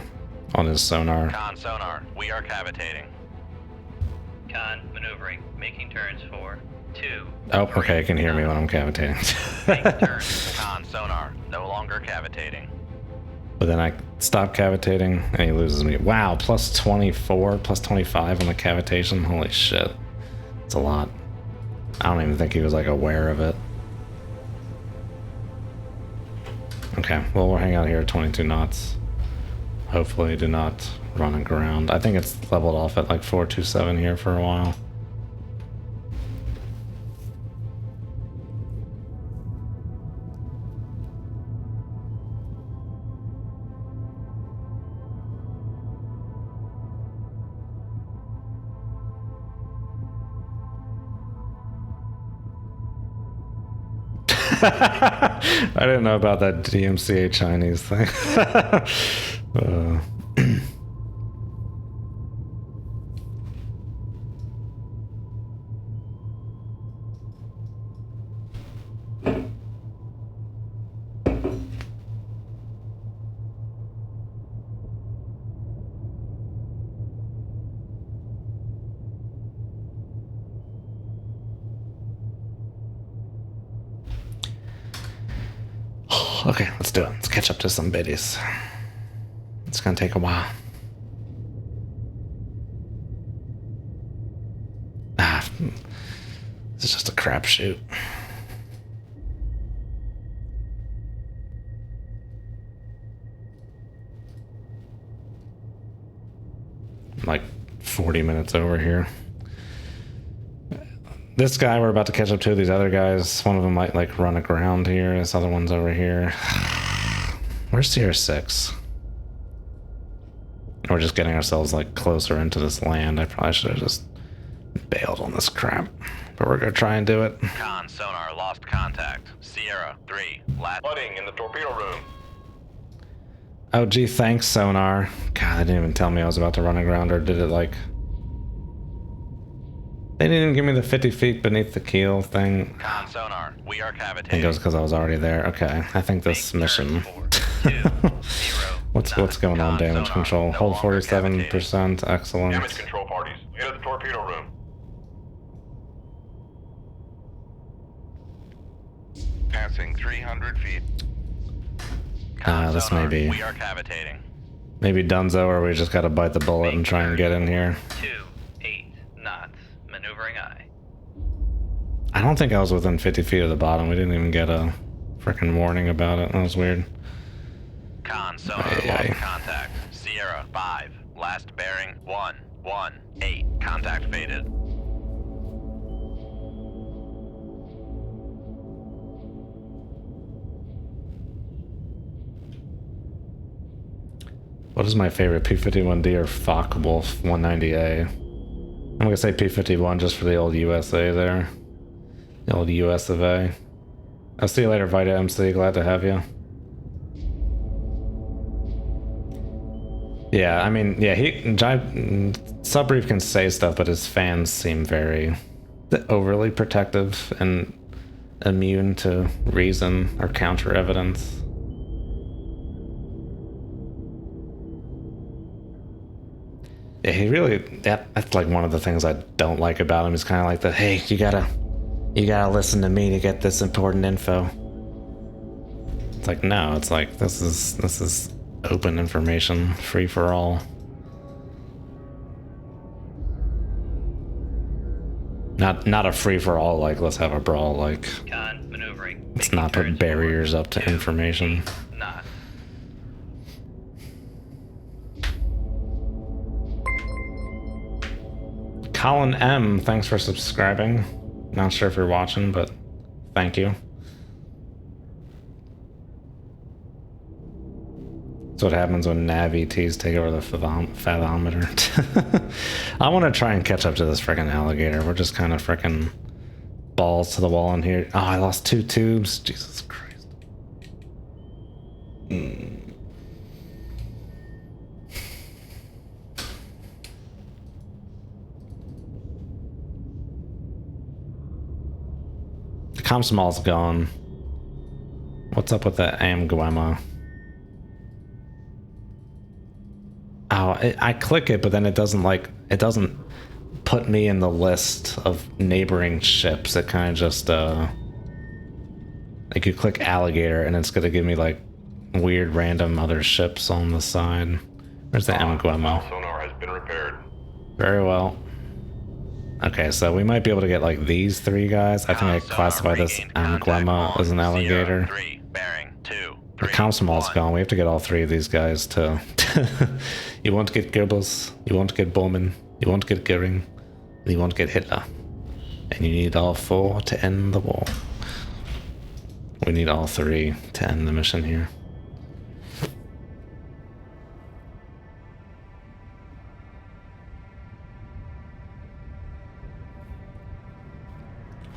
on his sonar? Con, sonar, we are cavitating. Con, maneuvering, making turns for 2. Oh, okay. You can hear me when I'm cavitating. Make turns. Con, sonar, no longer cavitating. But then I stop cavitating and he loses me. Wow, plus 24, plus 25 on the cavitation. Holy shit. It's a lot. I don't even think he was like aware of it. Okay, well, we'll hang out here at 22 knots. Hopefully do not run aground. I think it's leveled off at like 427 here for a while. I didn't know about that DMCA Chinese thing. Okay, let's do it. Let's catch up to some biddies. It's gonna take a while. This is just a crapshoot. Like 40 minutes over here. This guy we're about to catch up to, these other guys, one of them might like run aground here. This other one's over here. Where's Sierra 6? We're just getting ourselves like closer into this land. I probably should have just bailed on this crap. But we're gonna try and do it. Con, sonar, lost contact. Sierra, 3, last... Flooding in the torpedo room. Oh gee, thanks sonar. God, they didn't even tell me I was about to run aground, or did it like... They didn't even give me the 50 feet beneath the keel thing. Con sonar, we are I think cavitating. it was because I was already there. Okay, I think this mission. What's going on? Damage control. Hold 47%. Excellent. Damage control parties. Enter the torpedo room. Passing 300 feet. This may be We are cavitating. maybe Dunzo, or we just gotta bite the bullet and try and get in here. 28 knots. Maneuvering I. I don't think I was within 50 feet of the bottom. We didn't even get a freaking warning about it. That was weird. Con sonar lost contact. Sierra 5. Last bearing 118. Contact faded. What is my favorite, P-51D or Focke-Wulf 190A? I'm gonna say P-51 just for the old USA there. The old US of A. I'll see you later, Vita MC. Glad to have you. Yeah, I mean, yeah, Subbrief can say stuff, but his fans seem very overly protective and immune to reason or counter evidence. Yeah, he really, that's like one of the things I don't like about him. Is kind of like the, hey, you gotta listen to me to get this important info. It's like, no, it's like, this is open information, free for all. Not a free for all, like, let's have a brawl, like, Con maneuvering. let's not put barriers up to information. Knots. Colin M, thanks for subscribing. Not sure if you're watching, but thank you. That's what happens when nav ETs take over the fathometer. I want to try and catch up to this freaking alligator. We're just kind of freaking balls to the wall in here. Oh, I lost 2 tubes. Jesus Christ. Comsmall's gone. What's up with the Amguema? Oh, I click it, but then it doesn't put me in the list of neighboring ships. It kind of just like you click alligator and it's gonna give me like weird random other ships on the side. Where's the Amguema? Sonar has been repaired. Very well. Okay, so we might be able to get like these 3 guys. I think I classify this Amguema as an alligator. 3, bearing 2, The 3, Comsmall's 1. gone. We have to get all 3 of these guys to... You won't get Goebbels, you won't get Bormann, you won't get Goering, you won't get Hitler. And you need all 4 to end the war. We need all 3 to end the mission here.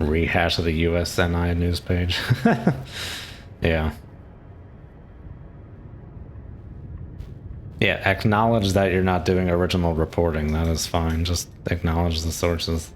Rehash of the USNI news page. Yeah. Yeah, acknowledge that you're not doing original reporting. That is fine. Just acknowledge the sources.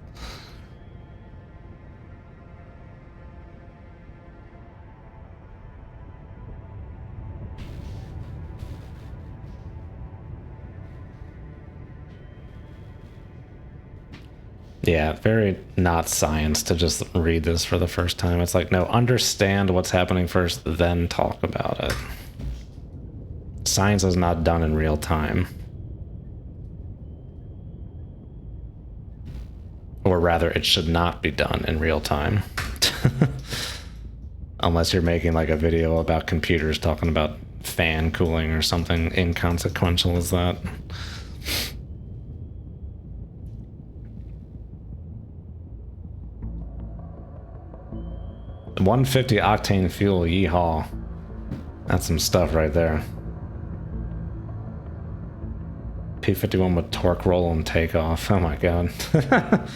Yeah, very not science to just read this for the first time. It's like, no, understand what's happening first, then talk about it. Science is not done in real time. Or rather, it should not be done in real time. Unless you're making like a video about computers talking about fan cooling or something inconsequential as that. 150 octane fuel, yeehaw. That's some stuff right there. P-51 with torque roll and takeoff. Oh my god. Am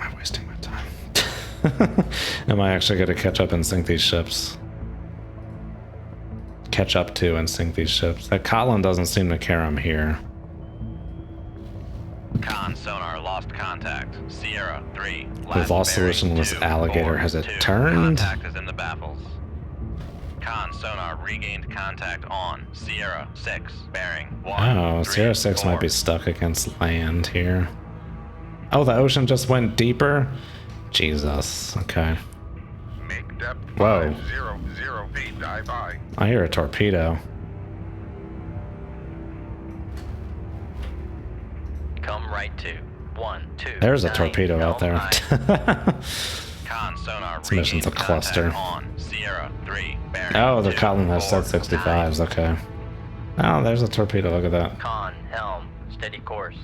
I wasting my time? Am I actually going to catch up and sink these ships? Catch up to and sink these ships. That Cotland doesn't seem to care I'm here. Con sonar lost contact. Sierra 3. We've lost solution with this alligator. Has it turned? Contact is in the baffles. Con sonar regained contact on Sierra 6. Bearing 1. Oh, 3, Sierra 6 4. might be stuck against land here. Oh, the ocean just went deeper? Jesus. Okay. Make depth Whoa. 500 feet. Dive by. I hear a torpedo. Come right to 1, 2. There's a 9, torpedo out there. Con sonar This mission's a regained cluster. contact on Sierra 3. Bearing Oh, the 2, Cotland has 4, set 9. 65s. Okay. Oh, there's a torpedo. Look at that. Con, helm, steady course.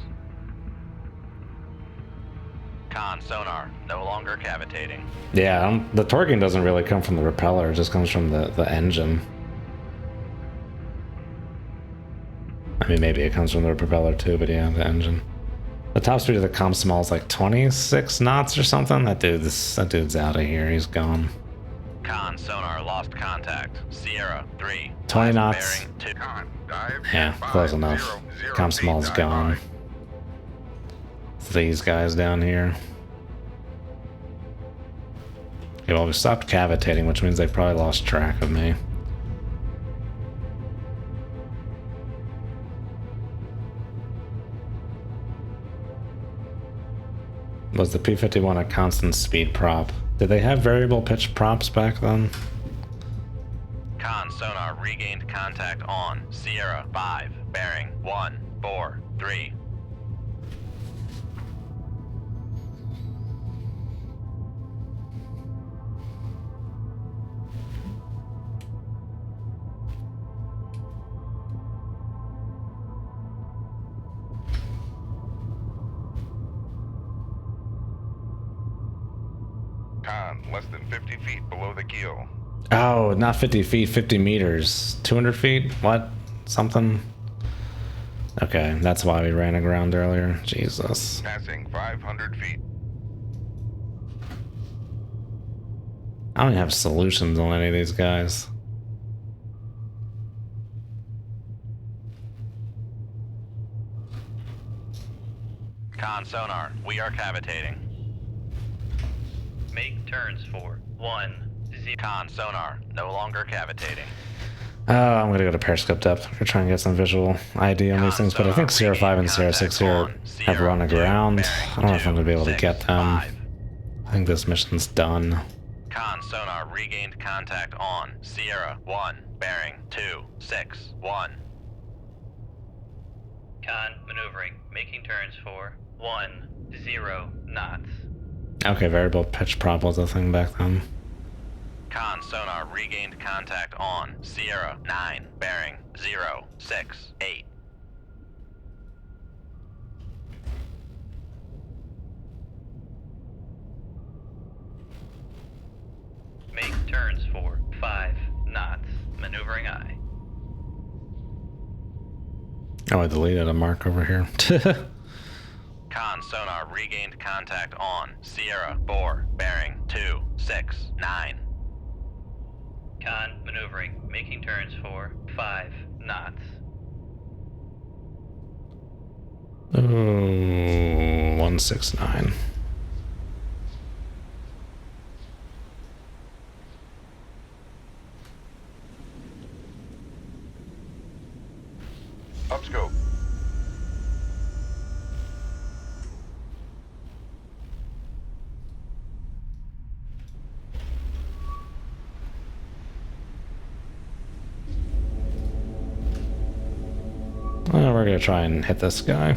Con sonar no longer cavitating. Yeah, the torquing doesn't really come from the propeller. It just comes from the engine. I mean, maybe it comes from the propeller too, but yeah, the engine. The top speed of the comp small is like 26 knots or something. That dude's out of here. He's gone. Con sonar lost contact. Sierra 3. 20 last knots. Bearing 2. Con, dive. Yeah, close enough. 500 Comp feet. small's Dive gone. by. It's these guys down here. Okay, well, we stopped cavitating, which means they probably lost track of me. Was the P-51 a constant speed prop? Did they have variable pitch props back then? Con sonar regained contact on Sierra 5. Bearing 1, 4, 3. Con, less than 50 feet below the keel. Oh, not 50 feet, 50 meters. 200 feet? What? Something? Okay, that's why we ran aground earlier. Jesus. Passing 500 feet. I don't even have solutions on any of these guys. Con sonar, we are cavitating. Make turns for 1, 0. Con sonar no longer cavitating. I'm gonna go to periscope depth. We're trying to get some visual ID on these things, but I think Sierra 5 and Sierra 6 here have run aground. I don't know if I'm gonna be able to get them. I think this mission's done. Con sonar regained contact on Sierra 1. Bearing 2, 6, 1. Con, maneuvering, making turns for 1, 0 knots. Okay, variable pitch prop was a thing back then. Con sonar regained contact on Sierra 9. Bearing 0, 6, 8. Make turns for 5 knots. Maneuvering eye. Oh, I deleted a mark over here. Con sonar regained contact on Sierra 4. Bearing 2, 6, 9. Con, maneuvering, making turns for 5 knots. Ooh, 169. Upscope. Well, we're gonna try and hit this guy.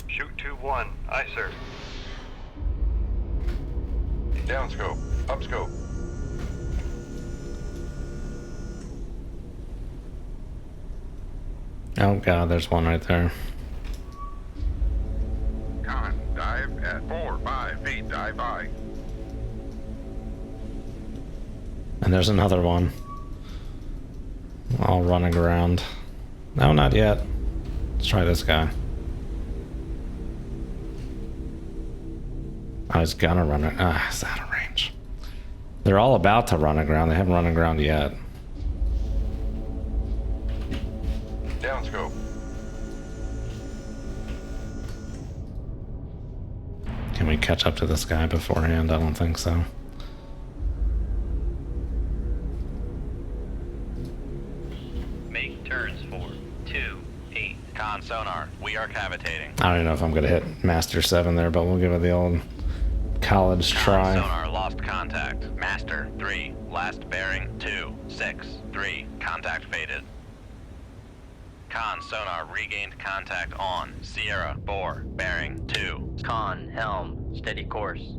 Shoot 2-1. Aye, sir. Downscope. Upscope. Oh god, there's one right there. Con, dive at 4, 5 feet. Dive by. And there's another one. All running around. No, not yet. Let's try this guy. Oh, he's gonna run it. Ah, it's out of range. They're all about to run aground. They haven't run aground yet. Downscope. Can we catch up to this guy beforehand? I don't think so. Make turns for 2, 8. Con sonar, we are cavitating. I don't even know if I'm gonna hit Master 7 there, but we'll give it the old college Con try. sonar, lost contact. Master 3, last bearing 2, 6, 3. Contact faded. Con sonar, regained contact on Sierra 4, bearing 2. Con, helm, steady course.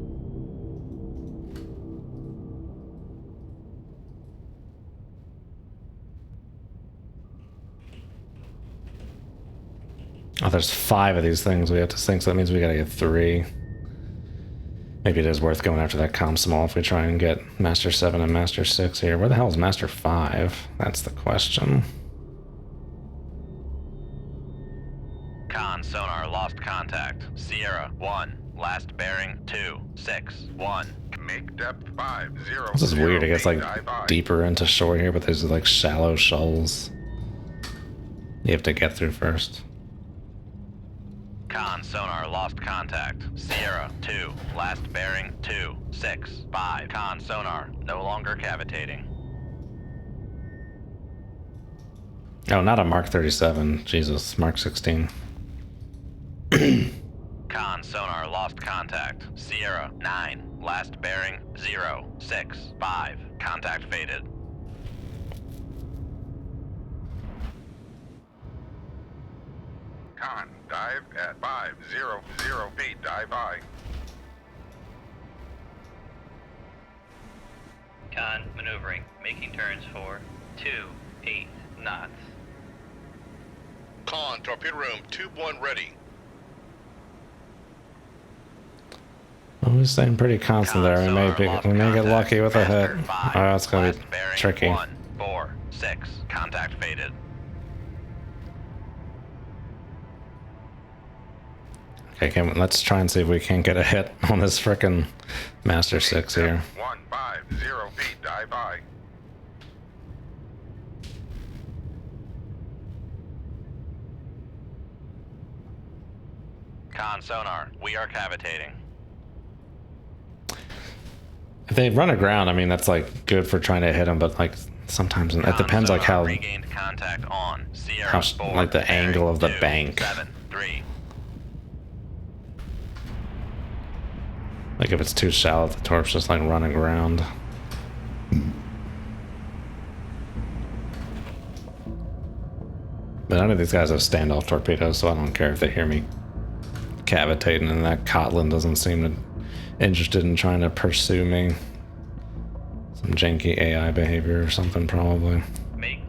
Oh, there's 5 of these things we have to sync, so that means we gotta get 3. Maybe it is worth going after that comm small if we try and get Master 7 and Master 6 here. Where the hell is Master 5? That's the question. Con sonar, lost contact. Sierra 1, last bearing 2, 6, 1. Make depth 50. This is weird. It gets like dive by. deeper into shore here, but there's like shallow shoals you have to get through first. Con sonar, lost contact. Sierra 2, last bearing 2, 6, 5. Con sonar, no longer cavitating. Oh, not a Mark 37. Jesus, Mark 16. Con sonar, lost contact. Sierra 9, last bearing 0, 6, 5. Contact faded. Con, dive at 500 feet. Dive by. Con, maneuvering, making turns for 2, 8 knots. Con, torpedo room, tube 1 ready. Well, we're staying pretty constant there. We may get lucky with a hit. Oh, that's gonna be tricky. 1, 4, 6. Contact faded. Okay, let's try and see if we can't get a hit on this frickin' Master 6 here. 150 feet. Dive by. Con sonar, we are cavitating. If they run aground, I mean, that's like good for trying to hit them, but like sometimes it depends like how regained contact on Sierra 4, like the angle of the 2, bank. 7, 3. Like if it's too shallow, the torp's just like running around. But none of these guys have standoff torpedoes, so I don't care if they hear me cavitating, and that Kotlin doesn't seem to interested in trying to pursue me. Some janky AI behavior or something, probably. Make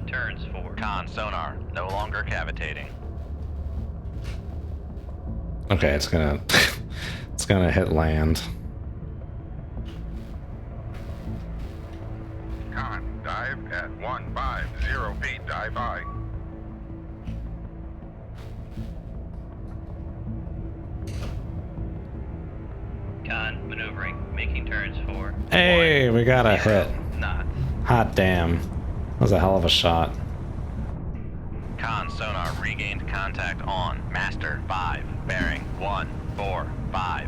turns for Con sonar, no longer cavitating. Okay, it's gonna it's gonna hit land. Con, dive at 150 feet. Dive by. Con, maneuvering, making turns for Hey, we got a 0 hit. knots. Hot damn. That was a hell of a shot. Con sonar, regained contact on Master 5, bearing 1, 4, 5.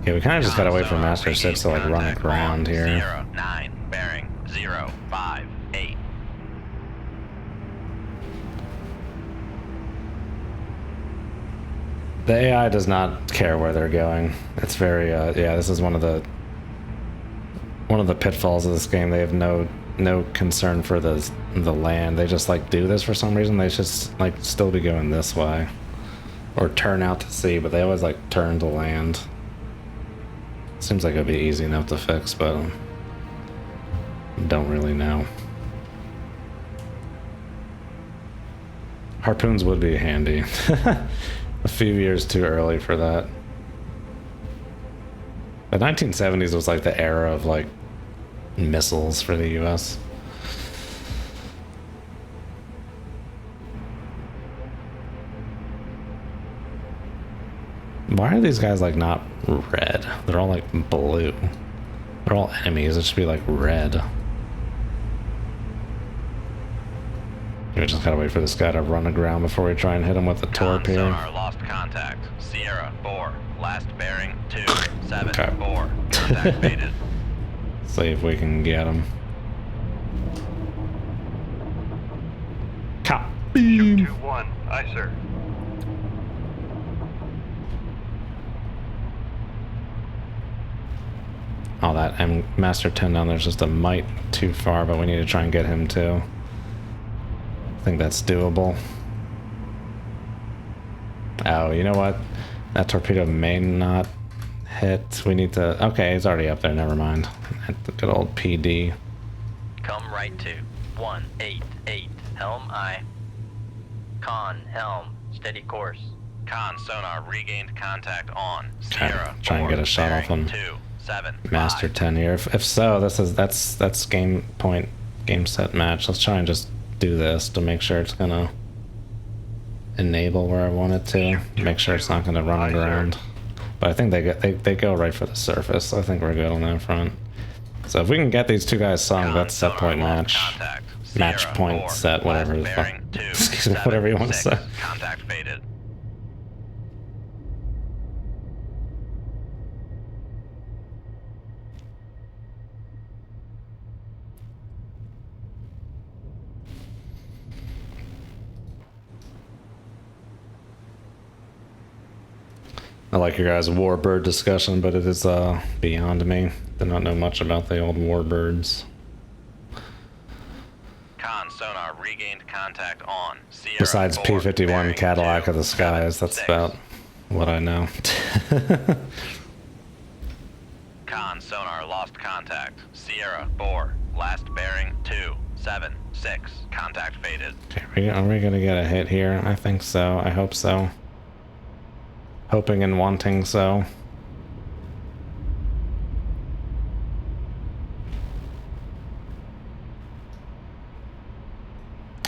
Okay, we kind of just gotta wait for Sonar, Master 6 to like regained run contact aground on here. Sierra 9, bearing 0, 5, 8. The AI does not care where they're going. It's very yeah, this is one of the pitfalls of this game. They have no concern for the land. They just like do this for some reason. They just like still be going this way or turn out to sea, but they always like turn to land. Seems like it'd be easy enough to fix, but don't really know. Harpoons would be handy. A few years too early for that. The 1970s was like the era of like missiles for the US. Why are these guys like not red? They're all like blue. They're all enemies. It should be like red. We just gotta wait for this guy to run aground before we try and hit him with the torp here. Sonar lost contact. Sierra 4. Last bearing 274. Contact faded. See if we can get him. Cop. Shoot 2-1. Aye, sir. Oh, that Master 10 down there's just a mite too far, but we need to try and get him too. I think that's doable. Oh, you know what? That torpedo may not hit. We need to... Okay, he's already up there. Never mind. The good old PD. Come right to 188. Helm aye. Con, helm, steady course. Con sonar regained contact on. Okay, Sierra try and get a shot off him. 275. Master 10 here. If so, that's game point, game set match. Let's try and just do this to make sure it's gonna enable where I want it to. Make sure it's not gonna run aground. But I think they go right for the surface. So I think we're good on that front. So if we can get these two guys sung, that's set point match. Match point set, whatever the fuck. Excuse me, whatever you want to say. Contact faded. I like your guys' warbird discussion, but it is beyond me. Do not know much about the old warbirds. Con sonar regained contact on. Sierra Besides 4, P-51 bearing Cadillac of the 276. skies, that's about what I know. Con sonar lost contact. Sierra 4. Last bearing 276. Contact faded. Okay, are we gonna get a hit here? I think so. I hope so. Hoping and wanting so.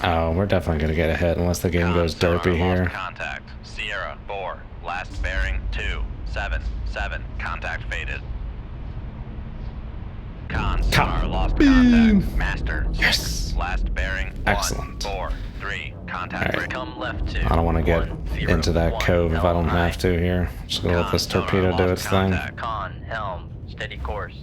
Oh, we're definitely gonna get a hit unless the game Con goes sonar derpy lost here. Contact. Sierra 4. Last bearing 277. Contact faded. Con sonar lost contact. Master 6. Yes. Last bearing 1 Excellent. 4 3. Contact Alright. break. Come left to I don't want to get 101. into that cove if I don't have to here. Just gonna let this torpedo do its thing. Con, helm, steady course.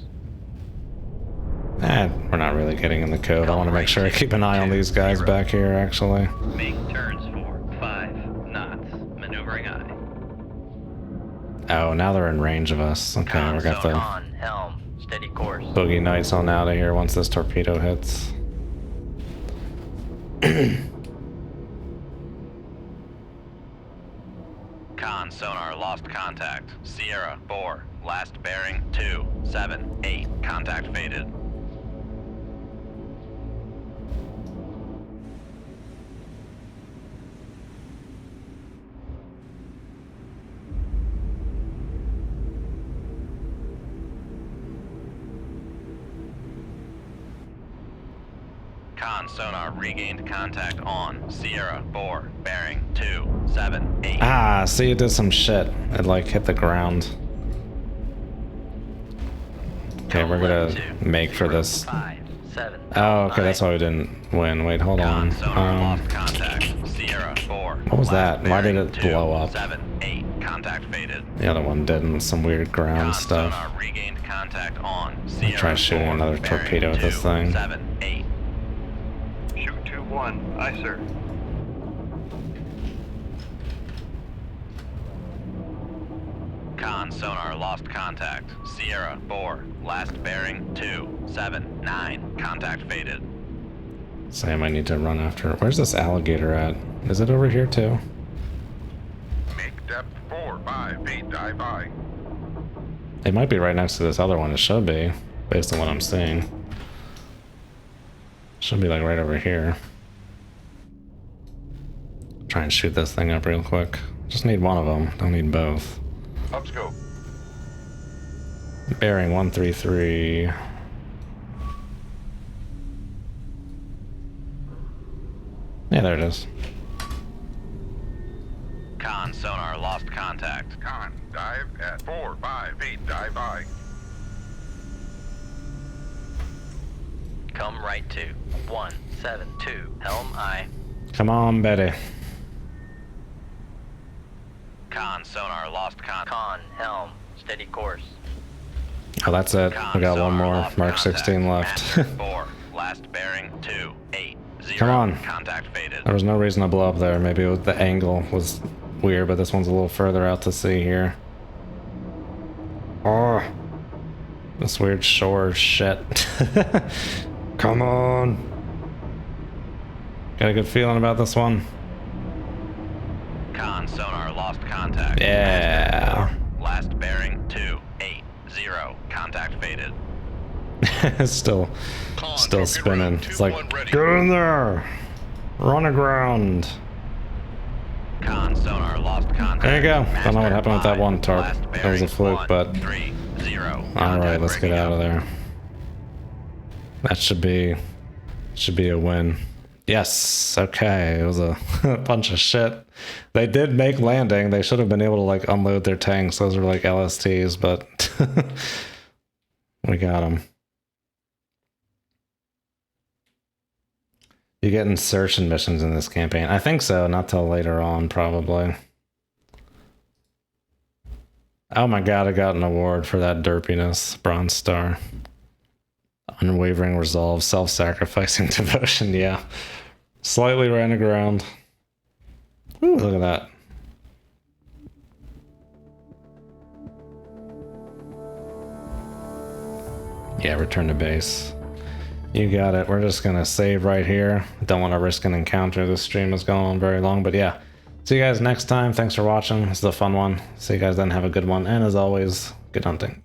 We're not really getting in the cove. I want to make sure I keep an eye on these guys back here, actually. Make turns for 5 knots. Maneuvering aye. Oh, now they're in range of us. Okay, we got the Con, helm, steady course. boogie nights on out of here once this torpedo hits. Con sonar lost contact. Sierra 4. Last bearing 278. Contact faded. Con sonar regained contact on. Sierra 4. Bearing 278. Ah, see, it did some shit. It like hit the ground. Okay, we're gonna make for this. 5, 7. Oh, okay, that's why we didn't win. Wait, hold on. Con sonar lost contact. Sierra 4. What was Last that? Why did bearing it blow up? 278. Contact faded. The other one didn't. Some weird ground Con stuff. sonar regained contact on. Sierra Try shooting 4, another bearing torpedo at this thing. 278. Shoot 2-1. Aye, sir. Con sonar lost contact. Sierra 4. Last bearing 279. Contact faded. Sam, I need to run after. Where's this alligator at? Is it over here too? Make depth 4, 5 feet, dive by. It might be right next to this other one. It should be, based on what I'm seeing. Should be like right over here. Try and shoot this thing up real quick. Just need one of them. Don't need both. Upscope. Bearing 133. Yeah, there it is. Con, sonar, lost contact. Con, dive at 4-5 feet. Dive by. Come right to 172. Helm I. Come on, Betty. Con, sonar, lost contact. Con, helm, steady course. Oh, that's it. We got one more. Lost Mark contact. 16 left. Master 4, last bearing 280. Come on. Contact faded. There was no reason to blow up there. Maybe the angle was weird, but this one's a little further out to sea here. Oh, this weird shore shit. Come on. Got a good feeling about this one. Con, sonar, lost contact. Yeah. Master 4, last bearing 280. Contact faded. still Con, spinning. round, It's like, 2-1 ready. get in there. Run aground. Con, sonar, lost contact. There you go. Don't know what Master happened with that 5, one tarp. last That was a bearing fluke, but 130. alright, let's get out of there. That should be a win. Yes, okay. It was a bunch of shit. They did make landing. They should have been able to like unload their tanks. Those are like LSTs, but we got them. You get insertion missions in this campaign? I think so, not till later on, probably. Oh my god, I got an award for that derpiness. Bronze Star. Unwavering resolve, self-sacrificing devotion, yeah. Slightly ran aground. Ooh, look at that. Yeah, return to base. You got it. We're just gonna save right here. Don't want to risk an encounter. This stream is going on very long, but yeah. See you guys next time. Thanks for watching. This is a fun one. See you guys then. Have a good one. And as always, good hunting.